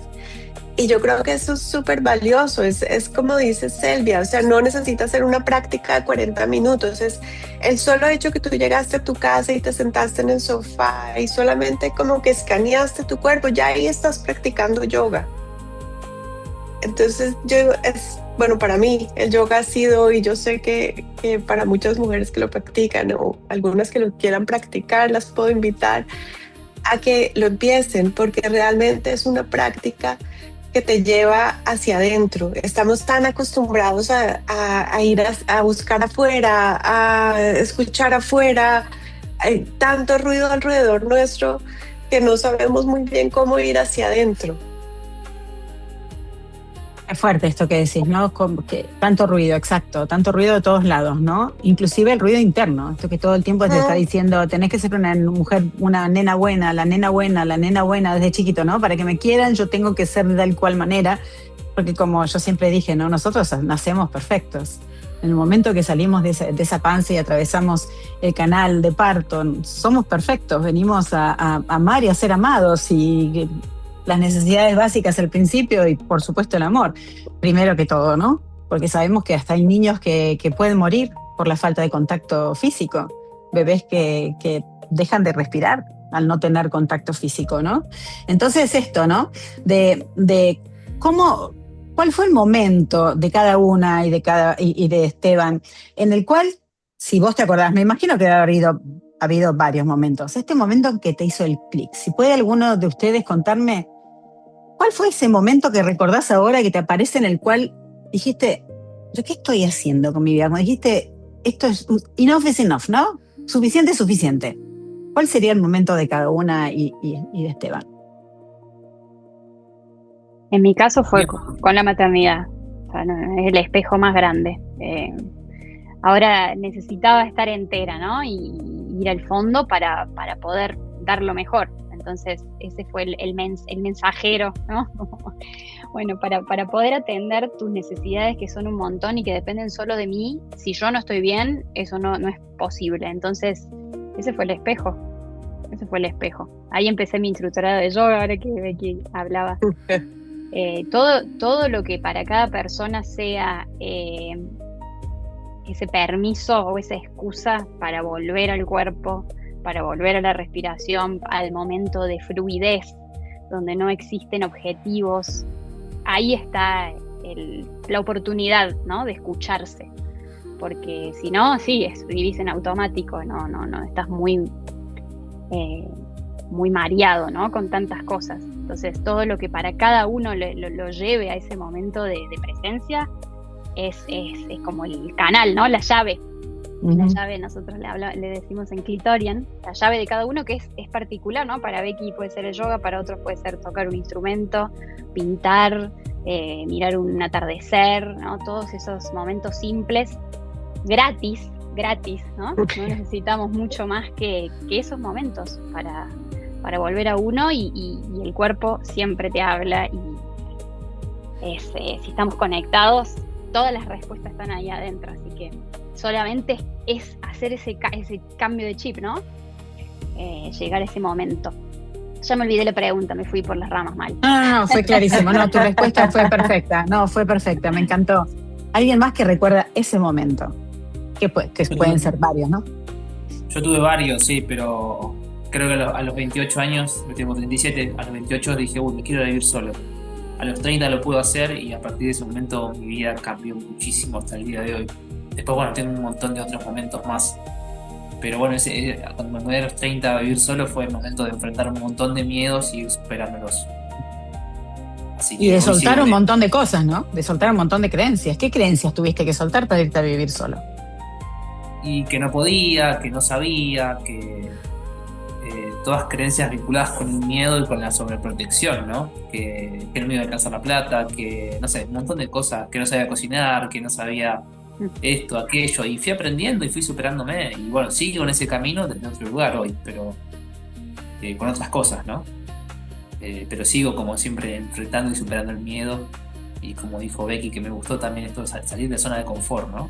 Y yo creo que eso es súper valioso, es como dice Selvia, o sea, no necesitas hacer una práctica de 40 minutos, es el solo hecho que tú llegaste a tu casa y te sentaste en el sofá y solamente como que escaneaste tu cuerpo, ya ahí estás practicando yoga. Entonces bueno, para mí el yoga ha sido, y yo sé que para muchas mujeres que lo practican o algunas que lo quieran practicar, las puedo invitar a que lo empiecen, porque realmente es una práctica que te lleva hacia adentro. Estamos tan acostumbrados a ir a buscar afuera, a escuchar afuera, hay tanto ruido alrededor nuestro que no sabemos muy bien cómo ir hacia adentro. Es fuerte esto que decís, ¿no? Como que tanto ruido, exacto, tanto ruido de todos lados, ¿no? Inclusive el ruido interno, esto que todo el tiempo te está diciendo, tenés que ser una mujer, una nena buena, la nena buena desde chiquito, ¿no? Para que me quieran yo tengo que ser de tal cual manera, porque como yo siempre dije, ¿no? Nosotros nacemos perfectos. En el momento que salimos de esa panza y atravesamos el canal de parto, somos perfectos, venimos a amar y a ser amados, y las necesidades básicas al principio y por supuesto el amor, primero que todo, ¿no? Porque sabemos que hasta hay niños que pueden morir por la falta de contacto físico, bebés que dejan de respirar al no tener contacto físico, ¿no? Entonces esto, ¿no? De cómo, ¿cuál fue el momento de cada una y de Esteban en el cual, si vos te acordás, me imagino que ha habido varios momentos, este momento en que te hizo el clic? Si puede alguno de ustedes contarme, ¿cuál fue ese momento que recordás ahora que te aparece en el cual dijiste, ¿yo qué estoy haciendo con mi vida? Como dijiste, esto es enough is enough, ¿no? Suficiente es suficiente. ¿Cuál sería el momento de cada una y de Esteban? En mi caso fue con la maternidad, o sea, es el espejo más grande. Ahora necesitaba estar entera, ¿no? Y ir al fondo para poder dar lo mejor. Entonces ese fue el mensajero, ¿no? Bueno, para poder atender tus necesidades, que son un montón y que dependen solo de mí, si yo no estoy bien, eso no es posible. Entonces ese fue el espejo. Ahí empecé mi instructorado de yoga, ahora que Becky hablaba. Todo lo que para cada persona sea ese permiso o esa excusa para volver al cuerpo, para volver a la respiración, al momento de fluidez, donde no existen objetivos, ahí está la oportunidad, ¿no? De escucharse, porque si no, sí, vivís en automático, no, estás muy mareado, ¿no? Con tantas cosas. Entonces todo lo que para cada uno lo lleve a ese momento de presencia es como el canal, ¿no? La llave. La llave, nosotros le decimos en Clitorian, la llave de cada uno, que es particular, ¿no? Para Becky puede ser el yoga, para otros puede ser tocar un instrumento, pintar, mirar un atardecer, ¿no? Todos esos momentos simples, gratis, ¿no? No necesitamos mucho más que esos momentos para volver a uno, y el cuerpo siempre te habla, y si estamos conectados, todas las respuestas están ahí adentro, así que solamente es hacer ese cambio de chip, ¿no? Llegar a ese momento. Ya me olvidé la pregunta, me fui por las ramas mal. No, fue clarísimo. No, tu respuesta fue perfecta. No, fue perfecta, me encantó. ¿Alguien más que recuerda ese momento? Que pueden ser varios, ¿no? Yo tuve varios, sí, pero creo que a los 28 años, yo tengo 37, a los 28 dije, uy, me quiero ir a vivir solo. A los 30 lo puedo hacer y a partir de ese momento mi vida cambió muchísimo hasta el día de hoy. Después, bueno, tengo un montón de otros momentos más. Pero bueno, cuando me mudé a los 30 a vivir solo fue el momento de enfrentar un montón de miedos y ir superándolos. Así que Y de hoy soltar sigo un montón de cosas, ¿no? De soltar un montón de creencias. ¿Qué creencias tuviste que soltar para irte a vivir solo? Y que no podía, que no sabía, que todas creencias vinculadas con el miedo y con la sobreprotección, ¿no? Que el miedo de alcanzar la plata, que no sé, un montón de cosas, que no sabía cocinar, que no sabía esto, aquello, y fui aprendiendo y fui superándome, y bueno, sigo en ese camino desde otro lugar hoy, pero con otras cosas, ¿no? Pero sigo como siempre enfrentando y superando el miedo, y como dijo Becky, que me gustó también esto de salir de zona de confort, ¿no?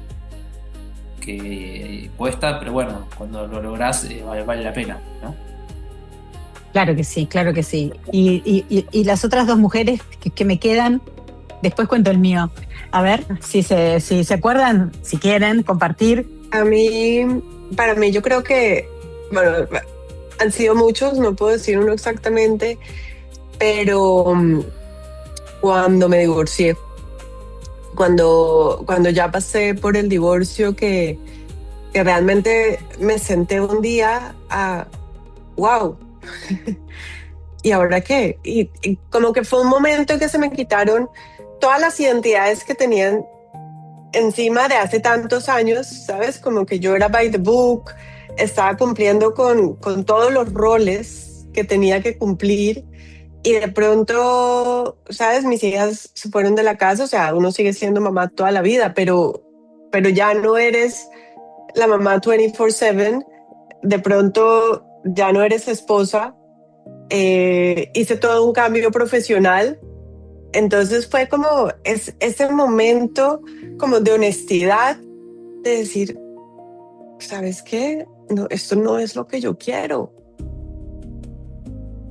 Que cuesta, pero bueno, cuando lo lográs vale la pena, ¿no? Claro que sí, claro que sí. Y las otras dos mujeres que me quedan, después cuento el mío. A ver, si se acuerdan, si quieren compartir. Para mí yo creo que, bueno, han sido muchos, no puedo decir uno exactamente, pero cuando me divorcié, cuando ya pasé por el divorcio, que realmente me senté un día a, wow, ¿y ahora qué? Y como que fue un momento en que se me quitaron todas las identidades que tenían encima de hace tantos años, ¿sabes? Como que yo era by the book, estaba cumpliendo con todos los roles que tenía que cumplir, y de pronto, ¿sabes? Mis hijas se fueron de la casa, o sea, uno sigue siendo mamá toda la vida, pero ya no eres la mamá 24/7, de pronto ya no eres esposa. Hice todo un cambio profesional, entonces fue como ese momento como de honestidad, de decir, ¿sabes qué? No, esto no es lo que yo quiero.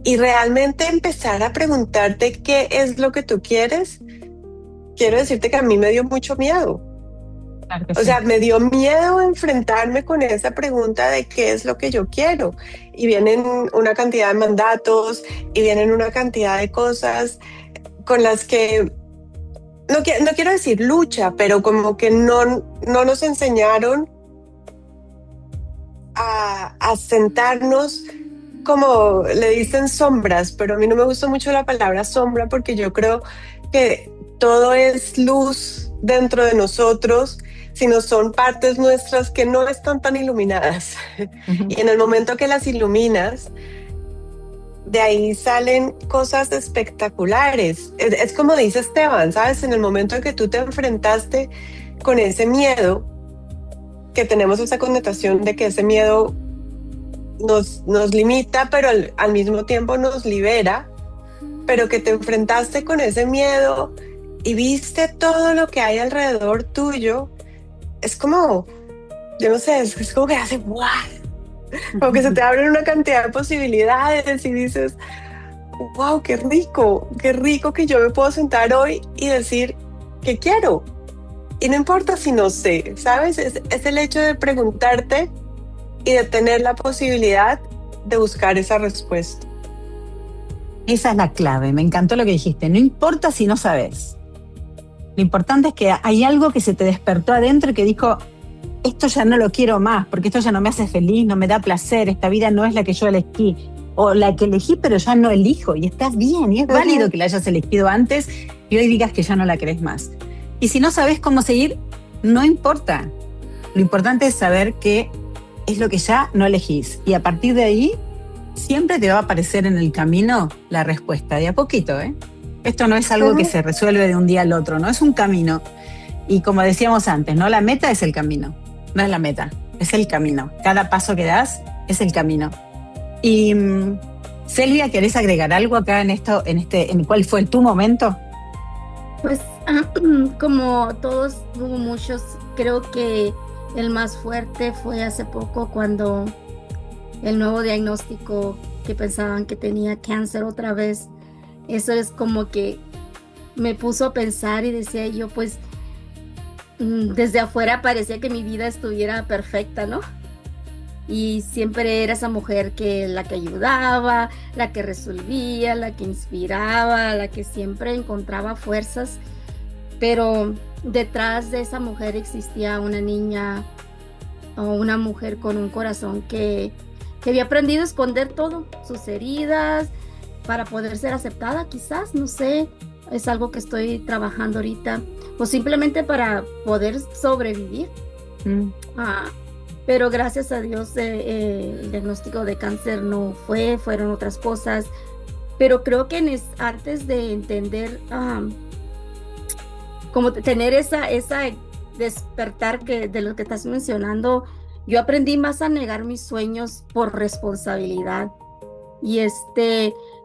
Y realmente empezar a preguntarte qué es lo que tú quieres. Quiero decirte que a mí me dio mucho miedo. Claro que O sí. sea, me dio miedo enfrentarme con esa pregunta de qué es lo que yo quiero. Y vienen una cantidad de mandatos y vienen una cantidad de cosas con las que, no quiero decir lucha, pero como que no nos enseñaron a sentarnos, como le dicen, sombras, pero a mí no me gusta mucho la palabra sombra, porque yo creo que todo es luz dentro de nosotros, sino son partes nuestras que no están tan iluminadas. Uh-huh. Y en el momento que las iluminas, de ahí salen cosas espectaculares. Es como dice Esteban, ¿sabes? En el momento en que tú te enfrentaste con ese miedo, que tenemos esa connotación de que ese miedo nos limita, pero al mismo tiempo nos libera, pero que te enfrentaste con ese miedo y viste todo lo que hay alrededor tuyo, es como, yo no sé, es como que hace ¡guau! Como que se te abren una cantidad de posibilidades y dices, wow, qué rico que yo me puedo sentar hoy y decir que quiero. Y no importa si no sé, ¿sabes? Es el hecho de preguntarte y de tener la posibilidad de buscar esa respuesta. Esa es la clave, me encantó lo que dijiste. No importa si no sabes. Lo importante es que hay algo que se te despertó adentro y que dijo, esto ya no lo quiero más, porque esto ya no me hace feliz, no me da placer, esta vida no es la que yo elegí, o la que elegí pero ya no elijo, y estás bien, y es válido que la hayas elegido antes y hoy digas que ya no la querés más. Y si no sabes cómo seguir, no importa. Lo importante es saber qué es lo que ya no elegís, y a partir de ahí siempre te va a aparecer en el camino la respuesta, de a poquito, ¿eh? Esto no es algo que se resuelve de un día al otro, no es un camino. Y como decíamos antes, ¿no? La meta es el camino, no es la meta, es el camino. Cada paso que das es el camino. Y Selvia, ¿querés agregar algo acá en esto, en cuál fue tu momento? Pues como todos, hubo muchos, creo que el más fuerte fue hace poco cuando el nuevo diagnóstico, que pensaban que tenía cáncer otra vez. Eso es como que me puso a pensar y decía yo, pues desde afuera parecía que mi vida estuviera perfecta, ¿no? y siempre era esa mujer la que ayudaba, la que resolvía, la que inspiraba, la que siempre encontraba fuerzas, pero detrás de esa mujer existía una niña o una mujer con un corazón que había aprendido a esconder todo, sus heridas, para poder ser aceptada, quizás, no sé, es algo que estoy trabajando ahorita, o simplemente para poder sobrevivir. Pero gracias a Dios el diagnóstico de cáncer no fueron otras cosas, pero creo que antes de entender, como tener esa despertar de lo que estás mencionando, yo aprendí más a negar mis sueños por responsabilidad y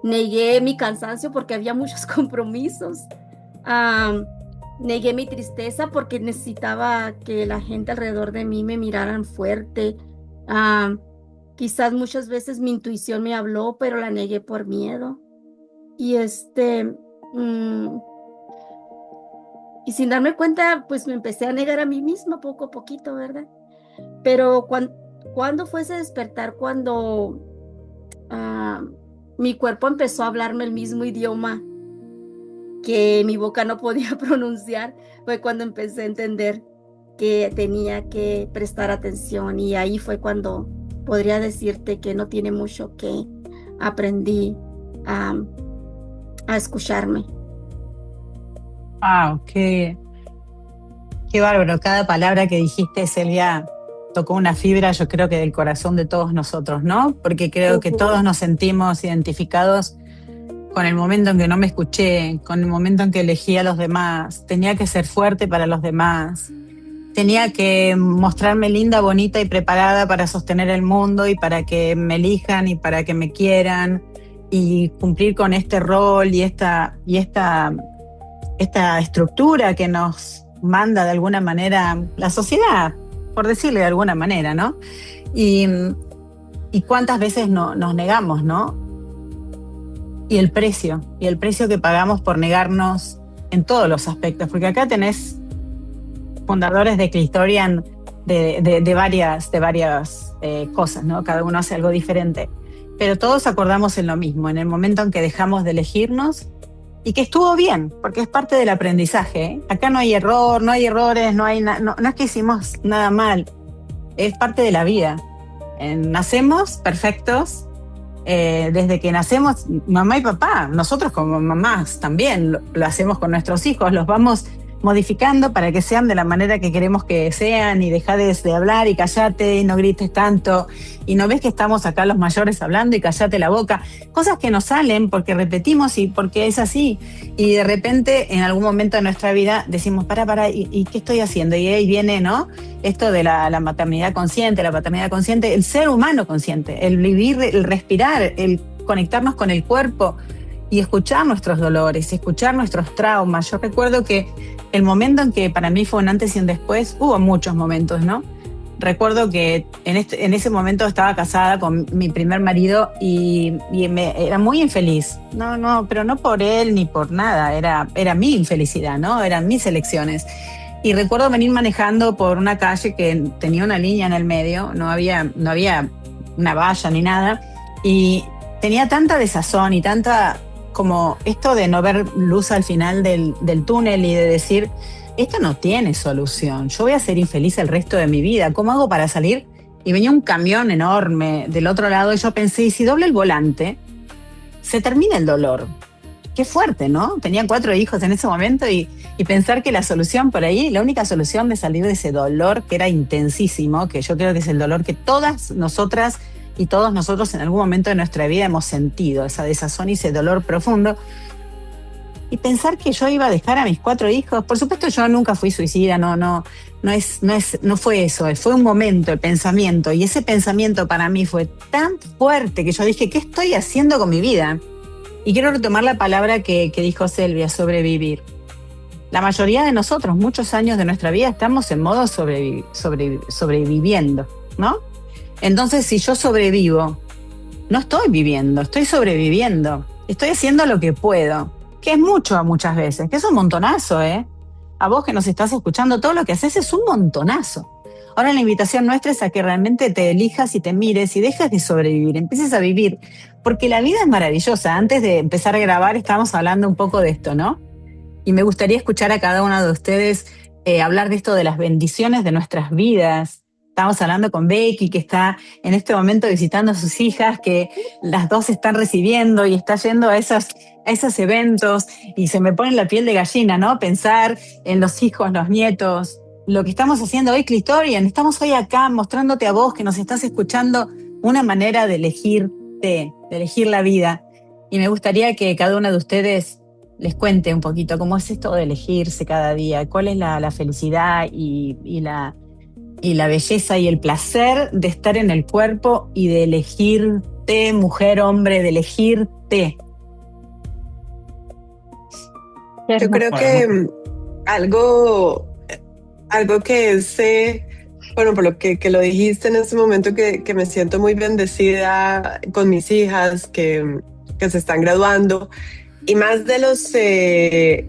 negué mi cansancio porque había muchos compromisos. Negué mi tristeza porque necesitaba que la gente alrededor de mí me miraran fuerte. Quizás muchas veces mi intuición me habló, pero la negué por miedo. Y y sin darme cuenta, pues me empecé a negar a mí misma poco a poquito, ¿verdad? Pero cuando fue ese despertar, cuando mi cuerpo empezó a hablarme el mismo idioma que mi boca no podía pronunciar, fue cuando empecé a entender que tenía que prestar atención, y ahí fue cuando podría decirte que no tiene mucho que aprendí a escucharme. Qué bárbaro. Cada palabra que dijiste, Celia, tocó una fibra, yo creo que del corazón de todos nosotros, ¿no? Porque creo que todos nos sentimos identificados con el momento en que no me escuché, con el momento en que elegí a los demás. Tenía que ser fuerte para los demás. Tenía que mostrarme linda, bonita y preparada para sostener el mundo y para que me elijan y para que me quieran y cumplir con este rol y esta estructura que nos manda de alguna manera la sociedad, por decirle de alguna manera, ¿no? Y cuántas veces nos negamos, ¿no? Y el precio que pagamos por negarnos en todos los aspectos, porque acá tenés fundadores de Clitorian de varias cosas, ¿no? Cada uno hace algo diferente, pero todos acordamos en lo mismo, en el momento en que dejamos de elegirnos, y que estuvo bien, porque es parte del aprendizaje, ¿eh? Acá no hay error, no hay errores, no es que hicimos nada mal, es parte de la vida. Nacemos perfectos, desde que nacemos, mamá y papá, nosotros como mamás también lo hacemos con nuestros hijos, los vamos modificando para que sean de la manera que queremos que sean, y deja de hablar y callate y no grites tanto, y no ves que estamos acá los mayores hablando y callate la boca, cosas que nos salen porque repetimos y porque es así, y de repente en algún momento de nuestra vida decimos para, ¿y qué estoy haciendo? Y ahí viene, ¿no? Esto de la maternidad consciente, la paternidad consciente, el ser humano consciente, el vivir, el respirar, el conectarnos con el cuerpo y escuchar nuestros dolores, escuchar nuestros traumas. Yo recuerdo que el momento en que para mí fue un antes y un después, hubo muchos momentos, ¿no? Recuerdo que en ese momento estaba casada con mi primer marido y era muy infeliz. Pero no por él ni por nada, era mi infelicidad, ¿no? Eran mis elecciones. Y recuerdo venir manejando por una calle que tenía una línea en el medio, no había una valla ni nada, y tenía tanta desazón y tanta como esto de no ver luz al final del túnel y de decir, esto no tiene solución, yo voy a ser infeliz el resto de mi vida, ¿cómo hago para salir? Y venía un camión enorme del otro lado y yo pensé, ¿y si doble el volante? Se termina el dolor. Qué fuerte, ¿no? Tenía 4 hijos en ese momento y pensar que la solución por ahí, la única solución de salir de ese dolor que era intensísimo, que yo creo que es el dolor que todas nosotras y todos nosotros en algún momento de nuestra vida hemos sentido, esa desazón y ese dolor profundo. Y pensar que yo iba a dejar a mis 4 hijos, por supuesto yo nunca fui suicida, no fue eso, fue un momento, el pensamiento, y ese pensamiento para mí fue tan fuerte que yo dije, ¿qué estoy haciendo con mi vida? Y quiero retomar la palabra que dijo Silvia, sobrevivir. La mayoría de nosotros, muchos años de nuestra vida, estamos en modo sobreviviendo, ¿no? Entonces, si yo sobrevivo, no estoy viviendo, estoy sobreviviendo. Estoy haciendo lo que puedo, que es mucho muchas veces, que es un montonazo, ¿eh? A vos que nos estás escuchando, todo lo que haces es un montonazo. Ahora la invitación nuestra es a que realmente te elijas y te mires y dejes de sobrevivir, empieces a vivir, porque la vida es maravillosa. Antes de empezar a grabar estábamos hablando un poco de esto, ¿no? Y me gustaría escuchar a cada uno de ustedes hablar de esto de las bendiciones de nuestras vidas. Estamos hablando con Becky, que está en este momento visitando a sus hijas, que las dos están recibiendo y está yendo a esos eventos, y se me pone la piel de gallina, ¿no? Pensar en los hijos, los nietos, lo que estamos haciendo hoy, Clitorian. Estamos hoy acá mostrándote a vos, que nos estás escuchando, una manera de elegirte, de elegir la vida. Y me gustaría que cada uno de ustedes les cuente un poquito cómo es esto de elegirse cada día, cuál es la felicidad y la belleza y el placer de estar en el cuerpo y de elegirte, mujer, hombre, de elegirte. Yo creo que algo que es, bueno, por lo que lo dijiste en este momento, que me siento muy bendecida con mis hijas que se están graduando, y más de los de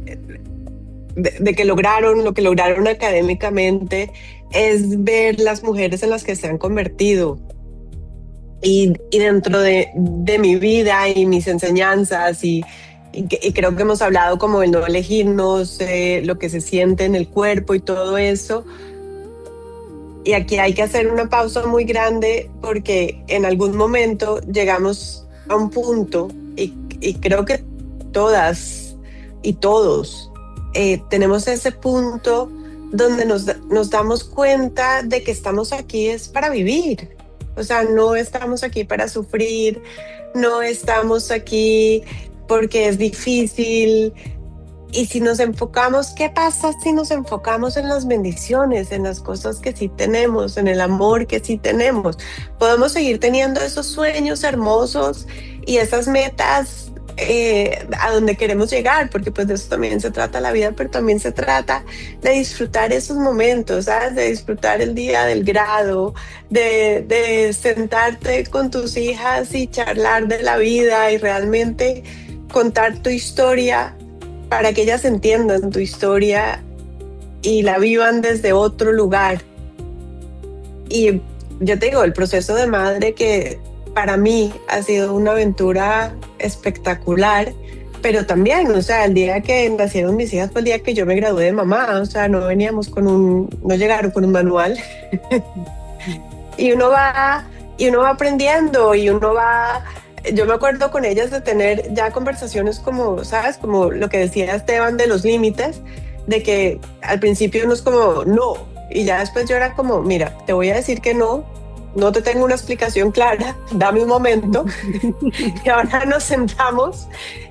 que lograron lo que lograron académicamente, es ver las mujeres en las que se han convertido. Y dentro de mi vida y mis enseñanzas, y creo que hemos hablado como el no elegirnos, lo que se siente en el cuerpo y todo eso. Y aquí hay que hacer una pausa muy grande, porque en algún momento llegamos a un punto, y creo que todas y todos tenemos ese punto donde nos damos cuenta de que estamos aquí es para vivir. O sea, no estamos aquí para sufrir, no estamos aquí porque es difícil. Y si nos enfocamos, ¿qué pasa si nos enfocamos en las bendiciones, en las cosas que sí tenemos, en el amor que sí tenemos? Podemos seguir teniendo esos sueños hermosos y esas metas a donde queremos llegar, porque pues de eso también se trata la vida, pero también se trata de disfrutar esos momentos, ¿sabes? De disfrutar el día del grado, de sentarte con tus hijas y charlar de la vida y realmente contar tu historia para que ellas entiendan tu historia y la vivan desde otro lugar. Y yo te digo, el proceso de madre, que para mí ha sido una aventura espectacular, pero también, o sea, el día que nacieron mis hijas fue el día que yo me gradué de mamá. O sea, no llegaron con un manual. y uno va aprendiendo, yo me acuerdo con ellas de tener ya conversaciones como, ¿sabes? Como lo que decía Esteban de los límites, de que al principio uno es como, no, y ya después yo era como, mira, te voy a decir que no te tengo una explicación clara, dame un momento. Y ahora nos sentamos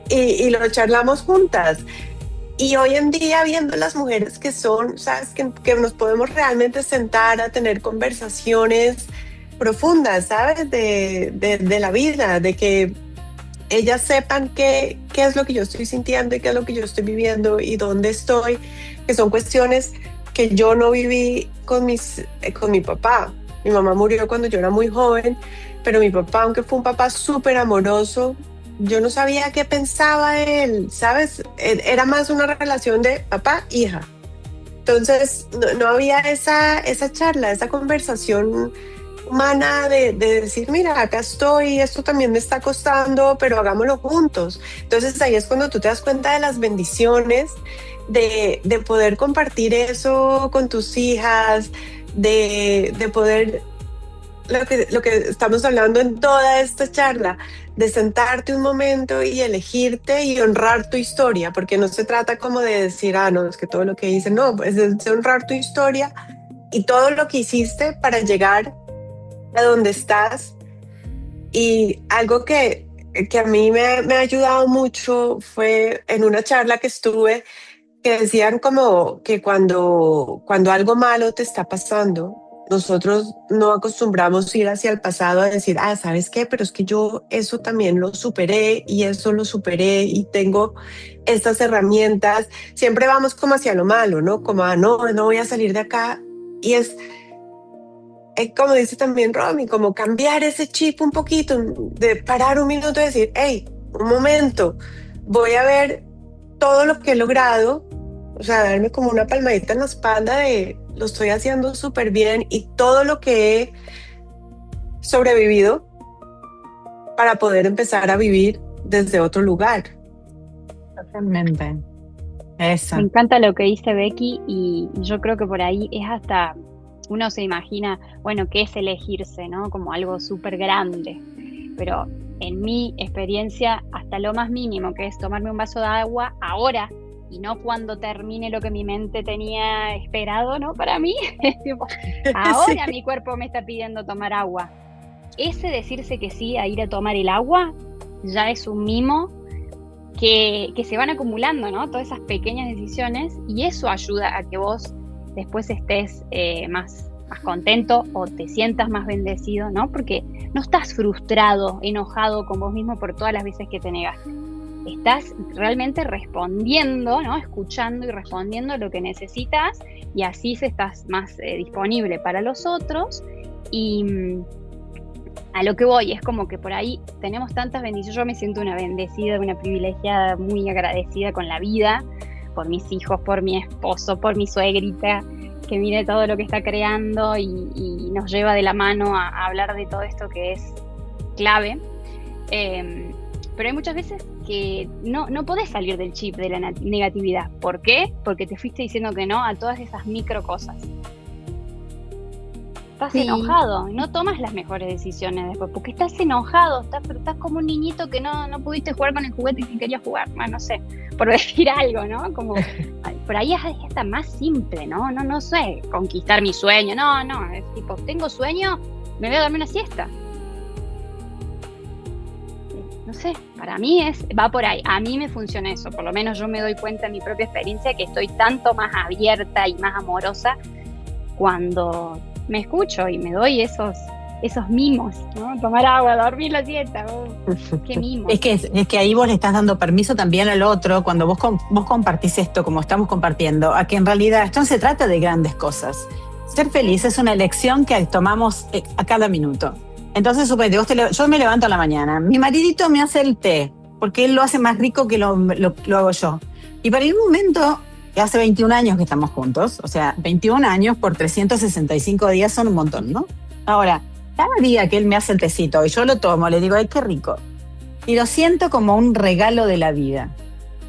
y lo charlamos juntas. Y hoy en día, viendo las mujeres que son, ¿sabes? Que nos podemos realmente sentar a tener conversaciones profundas, ¿sabes? De la vida, de que ellas sepan qué es lo que yo estoy sintiendo y qué es lo que yo estoy viviendo y dónde estoy, que son cuestiones que yo no viví con mi papá. Mi mamá murió cuando yo era muy joven, pero mi papá, aunque fue un papá súper amoroso, yo no sabía qué pensaba él, ¿sabes? Era más una relación de papá-hija. Entonces, no había esa charla, esa conversación humana de decir, mira, acá estoy, esto también me está costando, pero hagámoslo juntos. Entonces, ahí es cuando tú te das cuenta de las bendiciones de poder compartir eso con tus hijas, de poder, lo que estamos hablando en toda esta charla, de sentarte un momento y elegirte y honrar tu historia, porque no se trata como de decir, no, es que todo lo que hice, no, es de honrar tu historia y todo lo que hiciste para llegar a donde estás. Y algo que a mí me ha ayudado mucho fue en una charla que estuve, que decían como que cuando algo malo te está pasando, nosotros no acostumbramos ir hacia el pasado a decir, ¿sabes qué? Pero es que yo eso también lo superé y eso lo superé y tengo estas herramientas. Siempre vamos como hacia lo malo, ¿no? Como, no voy a salir de acá. Y es como dice también Romy, como cambiar ese chip un poquito, de parar un minuto y decir, hey, un momento, voy a ver todo lo que he logrado O sea, darme como una palmadita en la espalda de lo estoy haciendo súper bien y todo lo que he sobrevivido para poder empezar a vivir desde otro lugar. Totalmente. Eso. Me encanta lo que dice Becky y yo creo que por ahí es hasta, uno se imagina, bueno, qué es elegirse, ¿no? Como algo súper grande, pero en mi experiencia, hasta lo más mínimo, que es tomarme un vaso de agua ahora y no cuando termine lo que mi mente tenía esperado, ¿no? Para mí, es tipo, ahora Sí. mi cuerpo me está pidiendo tomar agua. Ese decirse que sí a ir a tomar el agua ya es un mimo que se van acumulando, ¿no? Todas esas pequeñas decisiones y eso ayuda a que vos después estés más contento o te sientas más bendecido, ¿no? Porque no estás frustrado, enojado con vos mismo por todas las veces que te negaste. Estás realmente respondiendo, ¿no? Escuchando y respondiendo lo que necesitas y así se estás más disponible para los otros y a lo que voy, es como que por ahí tenemos tantas bendiciones. Yo me siento una bendecida, una privilegiada, muy agradecida con la vida, por mis hijos, por mi esposo, por mi suegrita, que mire todo lo que está creando y nos lleva de la mano a hablar de todo esto que es clave. Pero hay muchas veces que no podés salir del chip de la negatividad. ¿Por qué? Porque te fuiste diciendo que no a todas esas micro cosas. Estás enojado, no tomas las mejores decisiones después, porque estás enojado, estás como un niñito que no pudiste jugar con el juguete que querías jugar, bueno, no sé, por decir algo, ¿no? Como, por ahí es hasta más simple, ¿no? No sé, conquistar mi sueño, no, es tipo, tengo sueño, me voy a dormir una siesta. No sé, para mí va por ahí, a mí me funciona eso, por lo menos yo me doy cuenta en mi propia experiencia que estoy tanto más abierta y más amorosa cuando me escucho y me doy esos mimos, ¿no? Tomar agua, dormir la siesta, qué mimos. Es que ahí vos le estás dando permiso también al otro cuando vos compartís esto como estamos compartiendo, a que en realidad esto no se trata de grandes cosas. Ser feliz es una elección que tomamos a cada minuto. Entonces, suponete, yo me levanto a la mañana, mi maridito me hace el té, porque él lo hace más rico que lo hago yo. Y para un momento, que hace 21 años que estamos juntos, o sea, 21 años por 365 días son un montón, ¿no? Ahora, cada día que él me hace el tecito y yo lo tomo, le digo, ¡ay, qué rico! Y lo siento como un regalo de la vida.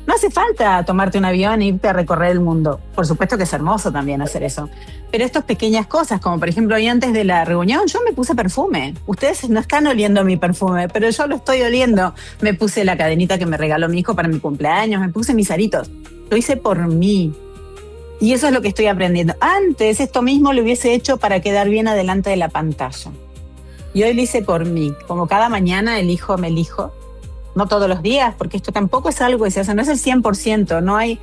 No hace falta tomarte un avión e irte a recorrer el mundo. Por supuesto que es hermoso también hacer eso. Pero estas pequeñas cosas, como por ejemplo hoy antes de la reunión, yo me puse perfume. Ustedes no están oliendo mi perfume, pero yo lo estoy oliendo. Me puse la cadenita que me regaló mi hijo para mi cumpleaños, me puse mis aritos. Lo hice por mí. Y eso es lo que estoy aprendiendo. Antes esto mismo lo hubiese hecho para quedar bien adelante de la pantalla. Y hoy lo hice por mí. Como cada mañana me elijo. No todos los días, porque esto tampoco es algo que se hace, no es el 100%, no hay,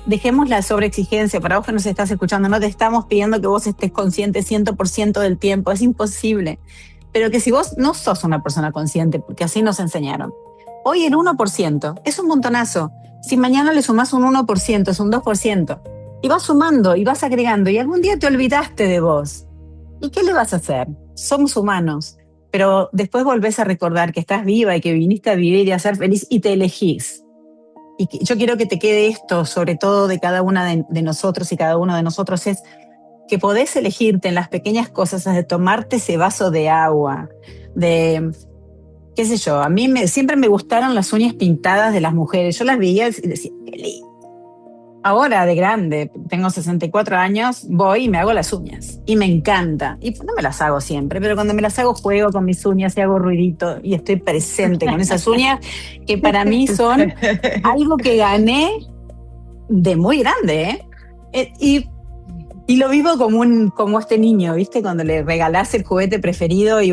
dejemos la sobreexigencia. Para vos que nos estás escuchando, no te estamos pidiendo que vos estés consciente 100% del tiempo, es imposible. Pero que si vos no sos una persona consciente, porque así nos enseñaron, hoy el 1% es un montonazo. Si mañana le sumás un 1%, es un 2%. Y vas sumando y vas agregando, y algún día te olvidaste de vos. ¿Y qué le vas a hacer? Somos humanos. Pero después volvés a recordar que estás viva y que viniste a vivir y a ser feliz y te elegís. Y yo quiero que te quede esto, sobre todo de cada una de nosotros y cada uno de nosotros, es que podés elegirte en las pequeñas cosas, de tomarte ese vaso de agua, de, qué sé yo, a mí siempre me gustaron las uñas pintadas de las mujeres. Yo las veía y decía, qué lindo. Ahora, de grande, tengo 64 años, voy y me hago las uñas. Y me encanta. Y no me las hago siempre, pero cuando me las hago, juego con mis uñas y hago ruidito y estoy presente con esas uñas que para mí son algo que gané de muy grande, ¿eh? Y lo vivo como este niño, ¿viste? Cuando le regalás el juguete preferido y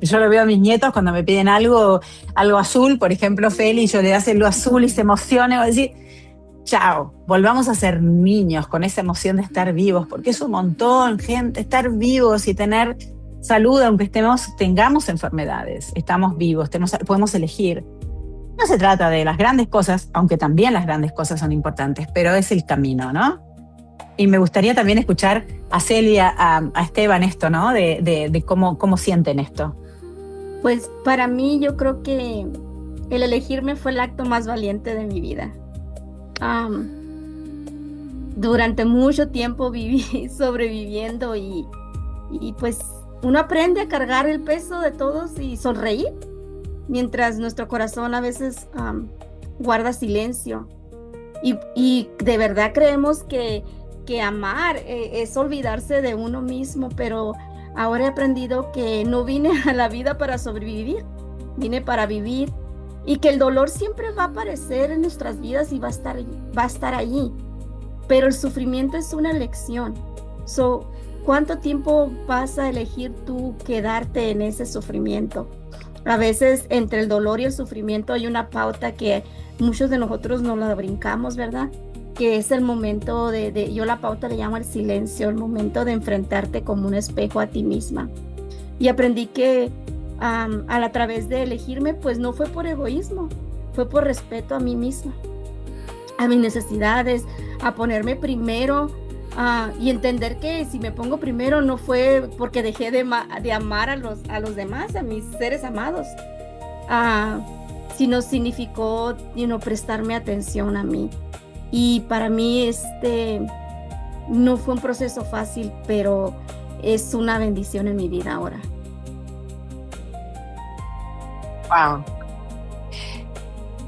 yo lo veo a mis nietos cuando me piden algo azul, por ejemplo, Feli, yo le das lo azul y se emociona y va a decir, chao, volvamos a ser niños con esa emoción de estar vivos, porque es un montón, gente, estar vivos y tener salud, aunque tengamos enfermedades, estamos vivos, podemos elegir. No se trata de las grandes cosas, aunque también las grandes cosas son importantes, pero es el camino, ¿no? Y me gustaría también escuchar a Celia, a Esteban esto, ¿no? De cómo sienten esto. Pues para mí yo creo que el elegirme fue el acto más valiente de mi vida. durante mucho tiempo viví sobreviviendo y pues uno aprende a cargar el peso de todos y sonreír, mientras nuestro corazón a veces guarda silencio. Y de verdad creemos que amar es olvidarse de uno mismo, pero ahora he aprendido que no vine a la vida para sobrevivir, vine para vivir, y que el dolor siempre va a aparecer en nuestras vidas y va a estar allí, pero el sufrimiento es una elección. ¿Cuánto tiempo vas a elegir tú quedarte en ese sufrimiento? A veces entre el dolor y el sufrimiento hay una pauta que muchos de nosotros no la brincamos, ¿verdad? Que es el momento yo la pauta le llamo el silencio, el momento de enfrentarte como un espejo a ti misma. Y aprendí que a través de elegirme, pues no fue por egoísmo, fue por respeto a mí misma, a mis necesidades, a ponerme primero, y entender que si me pongo primero no fue porque dejé de amar a los demás, a mis seres amados, sino significó prestarme atención a mí. Y para mí no fue un proceso fácil, pero es una bendición en mi vida ahora. Wow.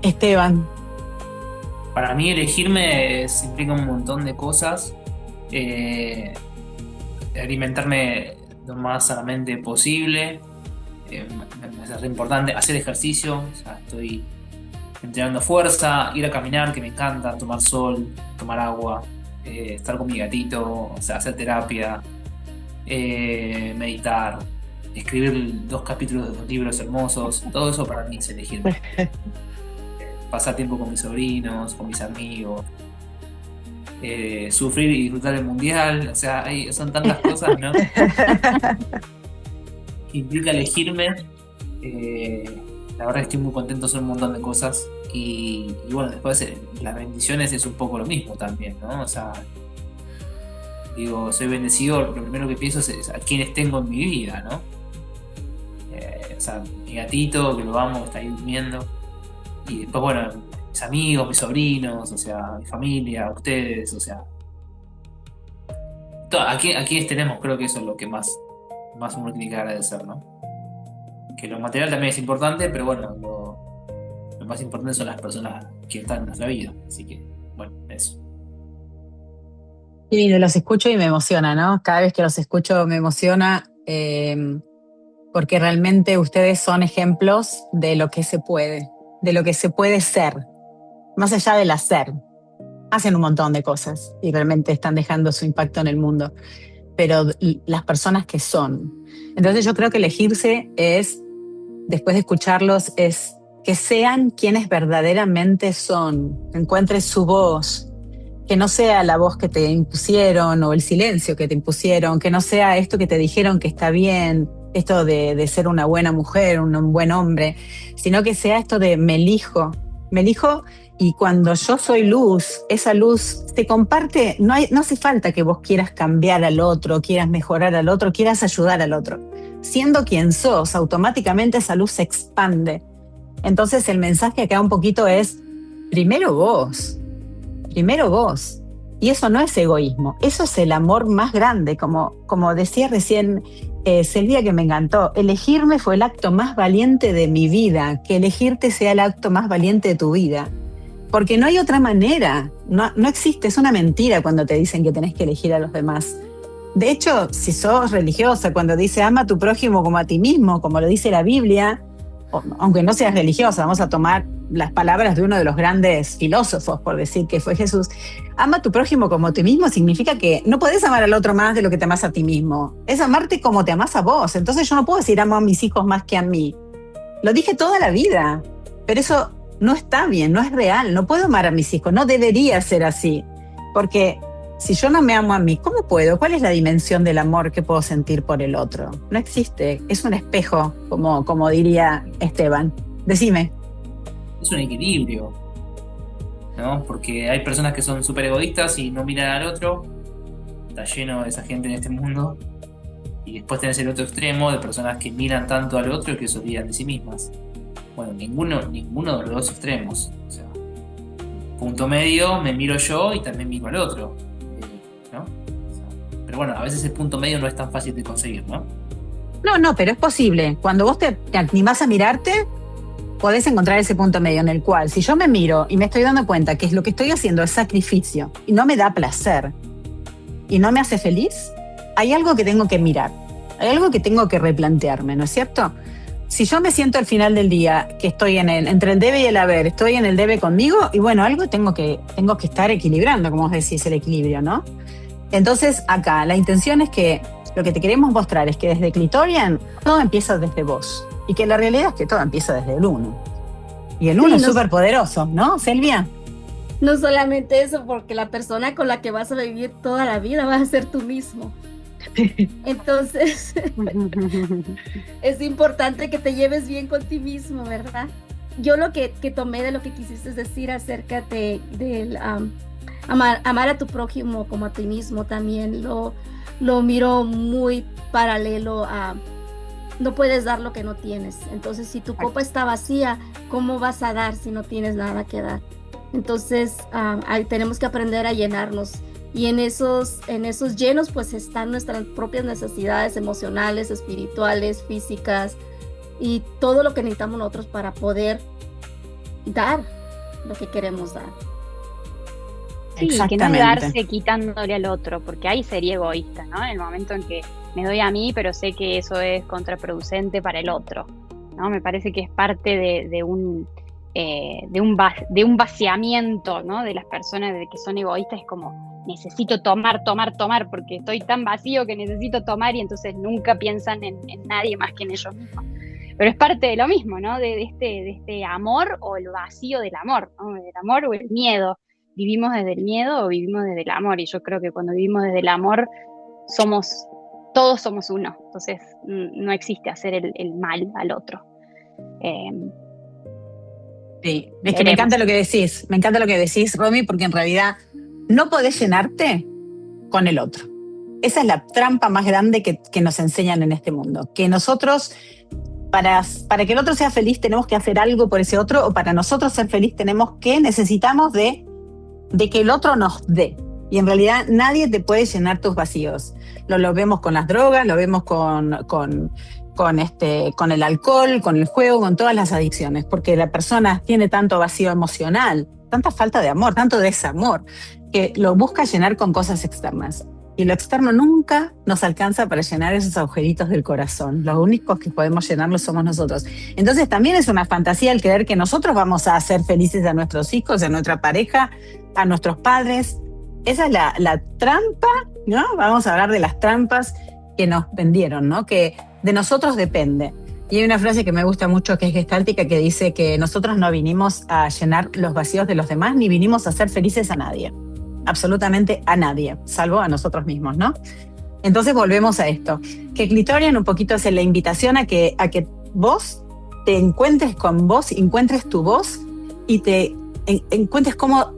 Esteban. Para mí elegirme implica un montón de cosas. Alimentarme lo más sanamente posible, me hace importante hacer ejercicio, o sea, estoy entrenando fuerza, ir a caminar, que me encanta, tomar sol, tomar agua, estar con mi gatito, o sea, hacer terapia, meditar, escribir 2 capítulos de 2 libros hermosos. Todo eso para mí es elegirme. Pasar tiempo con mis sobrinos, con mis amigos, sufrir y disfrutar el mundial, o sea, son tantas cosas, ¿no? Que implica elegirme. La verdad que estoy muy contento de hacer un montón de cosas y bueno, después las bendiciones es un poco lo mismo también, ¿no? O sea, digo, soy bendecido, lo primero que pienso es a quienes tengo en mi vida, ¿no? O sea, mi gatito, que lo amo, que está ahí durmiendo, y después, bueno, mis amigos, mis sobrinos, o sea, mi familia, ustedes, o sea, aquí tenemos, creo que eso es lo que más uno tiene que agradecer, ¿no? Que lo material también es importante, pero bueno, lo más importante son las personas que están en nuestra vida, así que, bueno, eso. Y los escucho y me emociona, ¿no? Cada vez que los escucho me emociona, porque realmente ustedes son ejemplos de lo que se puede, de lo que se puede ser. Más allá del hacer, hacen un montón de cosas y realmente están dejando su impacto en el mundo, pero las personas que son. Entonces yo creo que elegirse es, después de escucharlos, es que sean quienes verdaderamente son, encuentres su voz, que no sea la voz que te impusieron o el silencio que te impusieron, que no sea esto que te dijeron que está bien, esto de ser una buena mujer, un buen hombre, sino que sea esto de me elijo, y cuando yo soy luz, esa luz se comparte. No hace falta que vos quieras cambiar al otro, quieras mejorar al otro, quieras ayudar al otro. Siendo quien sos, automáticamente esa luz se expande. Entonces el mensaje acá un poquito es, primero vos. Y eso no es egoísmo, eso es el amor más grande, como decía recién Silvia, que me encantó. Elegirme fue el acto más valiente de mi vida, que elegirte sea el acto más valiente de tu vida. Porque no hay otra manera, no existe, es una mentira cuando te dicen que tenés que elegir a los demás. De hecho, si sos religiosa, cuando dice ama a tu prójimo como a ti mismo, como lo dice la Biblia, aunque no seas religiosa, vamos a tomar las palabras de uno de los grandes filósofos, por decir que fue Jesús. Ama a tu prójimo como a ti mismo significa que no podés amar al otro más de lo que te amás a ti mismo. Es amarte como te amás a vos. Entonces yo no puedo decir amo a mis hijos más que a mí. Lo dije toda la vida, pero eso no está bien, no es real. No puedo amar a mis hijos, no debería ser así. Porque si yo no me amo a mí, ¿cómo puedo? ¿Cuál es la dimensión del amor que puedo sentir por el otro? No existe, es un espejo, como diría Esteban. Decime. Es un equilibrio, ¿no? Porque hay personas que son súper egoístas y no miran al otro. Está lleno de esa gente en este mundo. Y después tenés el otro extremo de personas que miran tanto al otro que se olvidan de sí mismas. Bueno, ninguno de los dos extremos. O sea, punto medio, me miro yo y también miro al otro. Pero bueno, a veces el punto medio no es tan fácil de conseguir, ¿no? No, pero es posible. Cuando vos te animás a mirarte, podés encontrar ese punto medio en el cual, si yo me miro y me estoy dando cuenta que lo que estoy haciendo es sacrificio y no me da placer y no me hace feliz, hay algo que tengo que mirar, hay algo que tengo que replantearme, ¿no es cierto? Si yo me siento al final del día que estoy entre el debe y el haber, estoy en el debe conmigo, y bueno, algo tengo que estar equilibrando, como vos decís, el equilibrio, ¿no? Entonces, acá, la intención es que lo que te queremos mostrar es que desde Clitorian todo empieza desde vos, y que la realidad es que todo empieza desde el uno. Y el uno es súper poderoso, ¿no, Selvia? No solamente eso, porque la persona con la que vas a vivir toda la vida vas a ser tú mismo. Entonces, es importante que te lleves bien con ti mismo, ¿verdad? Yo lo que tomé de lo que quisiste decir acerca de amar a tu prójimo como a ti mismo, también lo miro muy paralelo a no puedes dar lo que no tienes. Entonces, si tu copa está vacía, ¿cómo vas a dar si no tienes nada que dar? Entonces, tenemos que aprender a llenarnos. Y en esos llenos, pues están nuestras propias necesidades emocionales, espirituales, físicas y todo lo que necesitamos nosotros para poder dar lo que queremos dar. Sí, que no es darse quitándole al otro, porque ahí sería egoísta, ¿no? En el momento en que me doy a mí, pero sé que eso es contraproducente para el otro, ¿no? Me parece que es parte de un vaciamiento, ¿no? De las personas de que son egoístas, es como necesito tomar, porque estoy tan vacío que necesito tomar, y entonces nunca piensan en nadie más que en ellos mismos. Pero es parte de lo mismo, ¿no? De este amor o el vacío del amor, ¿no? Del amor o el miedo. ¿Vivimos desde el miedo o vivimos desde el amor? Y yo creo que cuando vivimos desde el amor todos somos uno. Entonces no existe hacer el mal al otro. Sí, es que me encanta lo que decís, Romy, porque en realidad no podés llenarte con el otro. Esa es la trampa más grande que nos enseñan en este mundo. Que nosotros, para que el otro sea feliz, tenemos que hacer algo por ese otro, o para nosotros ser feliz necesitamos de que el otro nos dé. Y en realidad nadie te puede llenar tus vacíos. Lo vemos con las drogas, lo vemos con el alcohol, con el juego, con todas las adicciones, porque la persona tiene tanto vacío emocional, tanta falta de amor, tanto desamor, que lo busca llenar con cosas externas. Y lo externo nunca nos alcanza para llenar esos agujeritos del corazón. Los únicos que podemos llenarlos somos nosotros. Entonces también es una fantasía el creer que nosotros vamos a hacer felices a nuestros hijos, a nuestra pareja, a nuestros padres. Esa es la trampa, ¿no? Vamos a hablar de las trampas que nos vendieron, ¿no? Que de nosotros depende. Y hay una frase que me gusta mucho, que es gestáltica, que dice que nosotros no vinimos a llenar los vacíos de los demás, ni vinimos a hacer felices a nadie. Absolutamente a nadie, salvo a nosotros mismos, ¿no? Entonces volvemos a esto. Que Clitorian un poquito es la invitación a que vos te encuentres con vos, encuentres tu voz y te encuentres cómo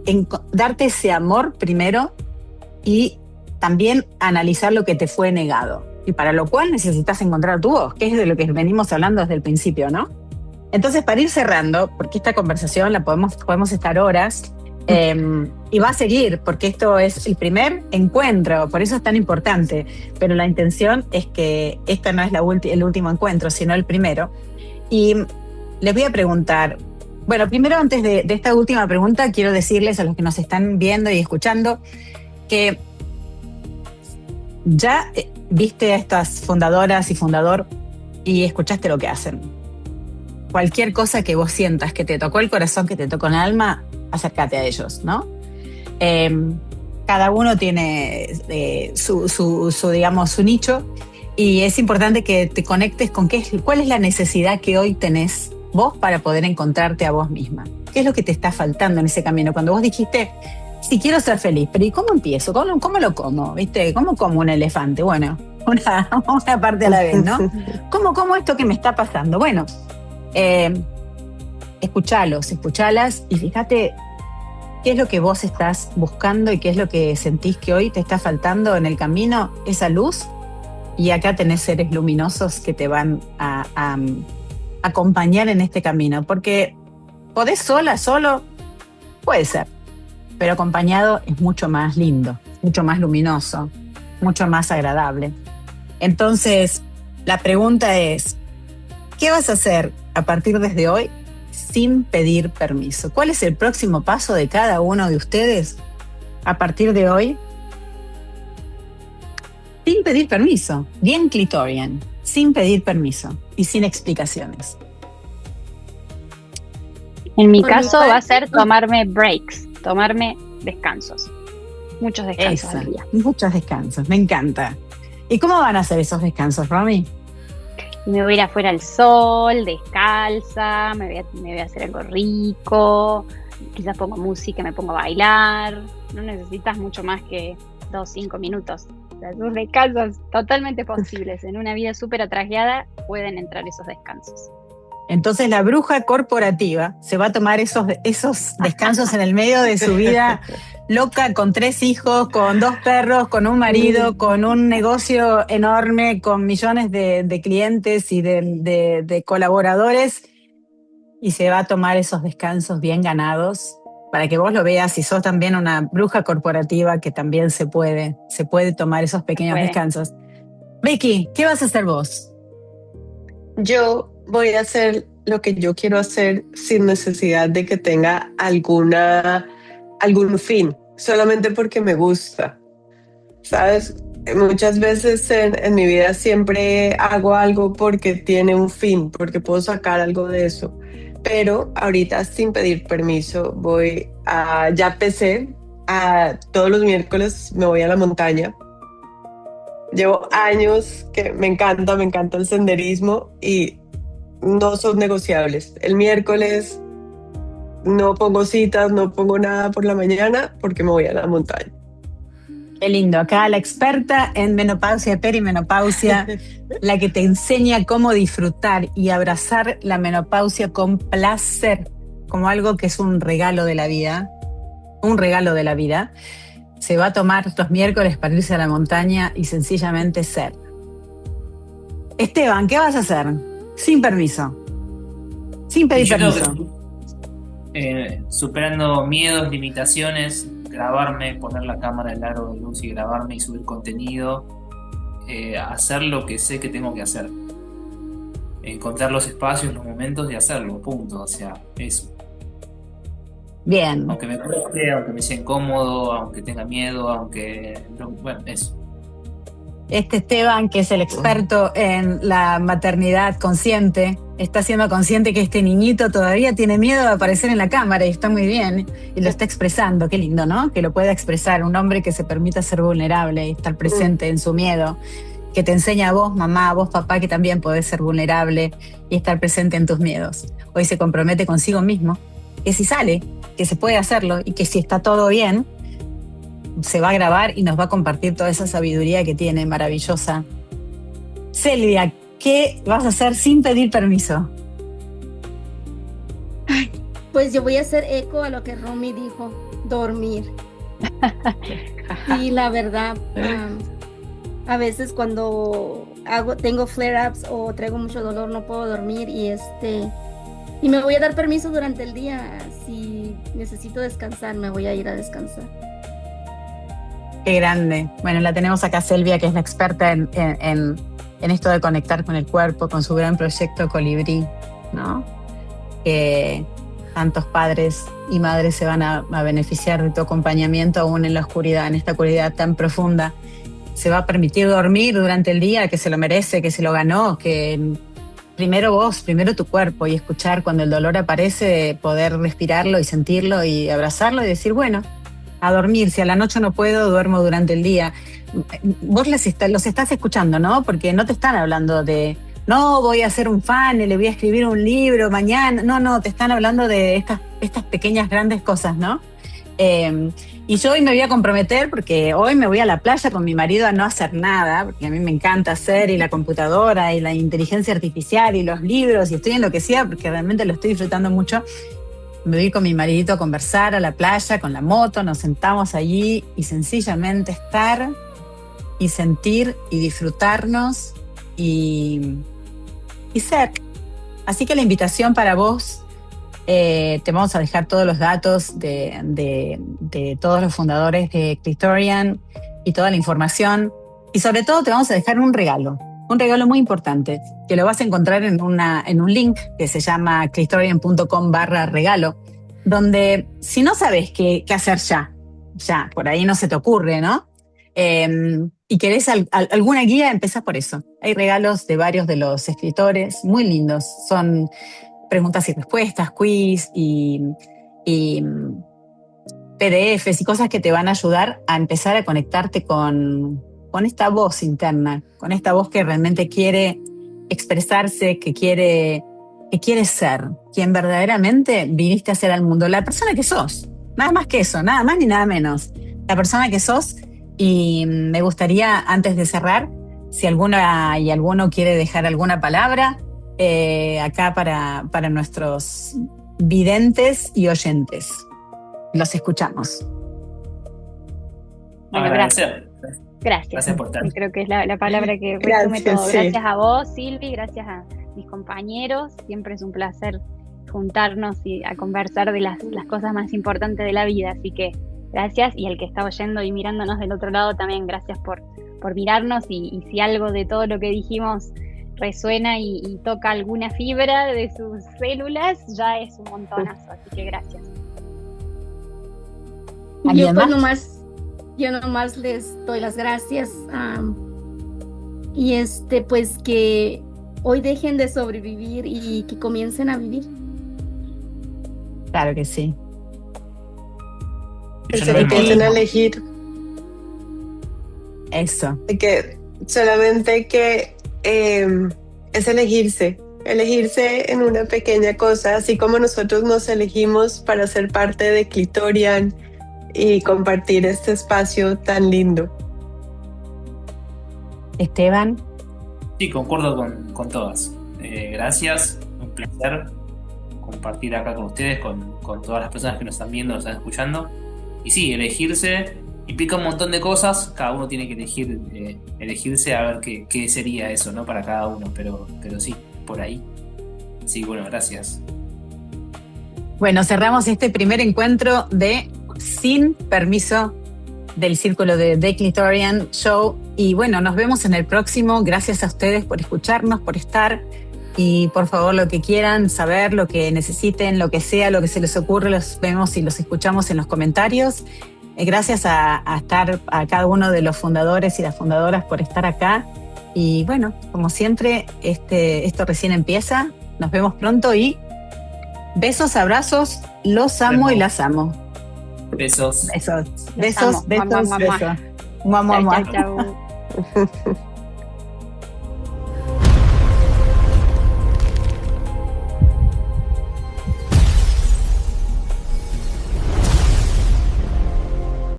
darte ese amor primero, y también analizar lo que te fue negado. Y para lo cual necesitas encontrar tu voz, que es de lo que venimos hablando desde el principio, ¿no? Entonces, para ir cerrando, porque esta conversación la podemos estar horas, y va a seguir, porque esto es el primer encuentro, por eso es tan importante, pero la intención es que esta no es el último encuentro, sino el primero. Y les voy a preguntar, bueno, primero, antes de esta última pregunta, quiero decirles a los que nos están viendo y escuchando que ya viste a estas fundadoras y fundador y escuchaste lo que hacen. Cualquier cosa que vos sientas que te tocó el corazón, que te tocó el alma, acércate a ellos, ¿no? Cada uno tiene su nicho, y es importante que te conectes con cuál es la necesidad que hoy tenés vos para poder encontrarte a vos misma. ¿Qué es lo que te está faltando en ese camino? Cuando vos dijiste, sí, quiero ser feliz, pero ¿y cómo empiezo? ¿Cómo lo como? ¿Viste? ¿Cómo como un elefante? Bueno, una parte a la vez, ¿no? ¿Cómo como esto que me está pasando? Bueno, escuchalas y fíjate qué es lo que vos estás buscando y qué es lo que sentís que hoy te está faltando en el camino, esa luz. Y acá tenés seres luminosos que te van a acompañar en este camino, porque podés solo, puede ser, pero acompañado es mucho más lindo, mucho más luminoso. mucho más agradable. Entonces, la pregunta es, ¿qué vas a hacer a partir desde hoy sin pedir permiso? ¿Cuál es el próximo paso de cada uno de ustedes a partir de hoy? Sin pedir permiso, bien clitorian, sin pedir permiso y sin explicaciones. En mi Por mi caso parte- va a ser tomarme breaks, tomarme descansos. Muchos descansos Esa, al día. muchos descansos, me encanta. ¿Y cómo van a ser esos descansos, Romy? Y me voy a ir afuera al sol, descalza, me voy a hacer algo rico, quizás pongo música, me pongo a bailar. No necesitas mucho más que 2-5 minutos. O sea, esos descansos totalmente posibles. En una vida súper atrajeada pueden entrar esos descansos. Entonces la bruja corporativa se va a tomar esos descansos en el medio de su vida loca, con 3 hijos, con 2 perros, con un marido, con un negocio enorme, con millones de clientes y de colaboradores, y se va a tomar esos descansos bien ganados para que vos lo veas, si sos también una bruja corporativa, que también se puede tomar esos pequeños descansos. Becky, ¿qué vas a hacer vos? Yo voy a hacer lo que yo quiero hacer sin necesidad de que tenga algún fin, solamente porque me gusta. ¿Sabes? Muchas veces en mi vida siempre hago algo porque tiene un fin, porque puedo sacar algo de eso. Pero ahorita, sin pedir permiso, ya empecé, todos los miércoles me voy a la montaña. Llevo años que me encanta el senderismo y no son negociables. El miércoles no pongo citas, no pongo nada por la mañana porque me voy a la montaña. Qué lindo. Acá la experta en menopausia y perimenopausia, la que te enseña cómo disfrutar y abrazar la menopausia con placer, como algo que es un regalo de la vida. Un regalo de la vida. Se va a tomar estos miércoles para irse a la montaña y sencillamente ser. Esteban, ¿qué vas a hacer? Sin permiso. Sin pedir Yo creo permiso. que, superando miedos, limitaciones, grabarme, poner la cámara en aro de luz y grabarme y subir contenido, hacer lo que sé que tengo que hacer. Encontrar los espacios, los momentos y hacerlo, punto. O sea, eso. Bien. Aunque me cueste, aunque me sea incómodo, aunque tenga miedo, bueno, eso. Este Esteban, que es el experto en la maternidad consciente, está siendo consciente que este niñito todavía tiene miedo de aparecer en la cámara y está muy bien y lo está expresando. Qué lindo, ¿no? Que lo pueda expresar. Un hombre que se permita ser vulnerable y estar presente en su miedo, que te enseña a vos, mamá, a vos, papá, que también podés ser vulnerable y estar presente en tus miedos. Hoy se compromete consigo mismo, que si sale, que se puede hacerlo y que si está todo bien, se va a grabar y nos va a compartir toda esa sabiduría que tiene, maravillosa. Silvia, ¿qué vas a hacer sin pedir permiso? Pues yo voy a hacer eco a lo que Romy dijo, dormir. Y la verdad, a veces cuando tengo flare-ups o traigo mucho dolor, no puedo dormir y me voy a dar permiso durante el día. Si necesito descansar, me voy a ir a descansar. Qué grande. Bueno, la tenemos acá Silvia, que es la experta en esto de conectar con el cuerpo, con su gran proyecto Colibrí, ¿no? Que tantos padres y madres se van a beneficiar de tu acompañamiento aún en la oscuridad, en esta oscuridad tan profunda. Se va a permitir dormir durante el día, que se lo merece, que se lo ganó, que primero vos, primero tu cuerpo, y escuchar cuando el dolor aparece, poder respirarlo y sentirlo y abrazarlo y decir, bueno, a dormir, si a la noche no puedo, duermo durante el día. Vos los estás escuchando, ¿no? Porque no te están hablando de, no, voy a ser un fan y le voy a escribir un libro mañana. No, te están hablando de estas pequeñas, grandes cosas, ¿no? Y yo hoy me voy a comprometer, porque hoy me voy a la playa con mi marido a no hacer nada, porque a mí me encanta hacer, y la computadora, y la inteligencia artificial, y los libros, y estoy enloquecida porque realmente lo estoy disfrutando mucho. Me voy con mi maridito a conversar a la playa con la moto, nos sentamos allí y sencillamente estar y sentir y disfrutarnos y ser. Así que la invitación para vos, te vamos a dejar todos los datos de todos los fundadores de Clitorian y toda la información Y sobre todo te vamos a dejar un regalo muy importante, que lo vas a encontrar en un link que se llama clitorian.com/regalo, donde si no sabes qué hacer ya, por ahí no se te ocurre, ¿no? Y querés alguna guía, empezás por eso. Hay regalos de varios de los escritores muy lindos. Son preguntas y respuestas, quiz y PDFs y cosas que te van a ayudar a empezar a conectarte con esta voz interna, con esta voz que realmente quiere expresarse, que quiere ser quien verdaderamente viniste a ser al mundo, la persona que sos, nada más que eso, nada más ni nada menos, la persona que sos. Y me gustaría, antes de cerrar, si alguna y alguno quiere dejar alguna palabra acá para nuestros videntes y oyentes. Los escuchamos. Bueno, gracias. Gracias por tanto. Creo que es la palabra que resume todo. Gracias a vos, Silvi, gracias a mis compañeros. Siempre es un placer juntarnos y a conversar de las cosas más importantes de la vida. Así que gracias, y al que está oyendo y mirándonos del otro lado también, gracias por mirarnos, y si algo de todo lo que dijimos resuena y toca alguna fibra de sus células, ya es un montonazo, así que gracias. Yo nomás les doy las gracias, y pues que hoy dejen de sobrevivir y que comiencen a vivir. Claro que sí. Que se empiecen a elegir. Eso. Que solamente que es elegirse en una pequeña cosa, así como nosotros nos elegimos para ser parte de Clitorian y compartir este espacio tan lindo. Esteban. Sí, concuerdo con todas. Gracias, un placer compartir acá con ustedes, con todas las personas que nos están viendo, nos están escuchando. Y sí, elegirse implica un montón de cosas, cada uno tiene que elegirse a ver qué sería eso, ¿no? Para cada uno, pero sí, por ahí. Sí, bueno, gracias. Bueno, cerramos este primer encuentro de Sin Permiso del Círculo de The Clitorian Show, y bueno, nos vemos en el próximo. Gracias a ustedes por escucharnos, por estar, y por favor, lo que quieran saber, lo que necesiten, lo que sea, lo que se les ocurre, los vemos y los escuchamos en los comentarios. Gracias a cada uno de los fundadores y las fundadoras por estar acá. Y bueno, como siempre, esto recién empieza. Nos vemos pronto y besos, abrazos, los amo y las amo. Besos. Besos. Mua, mua, mua. Chau.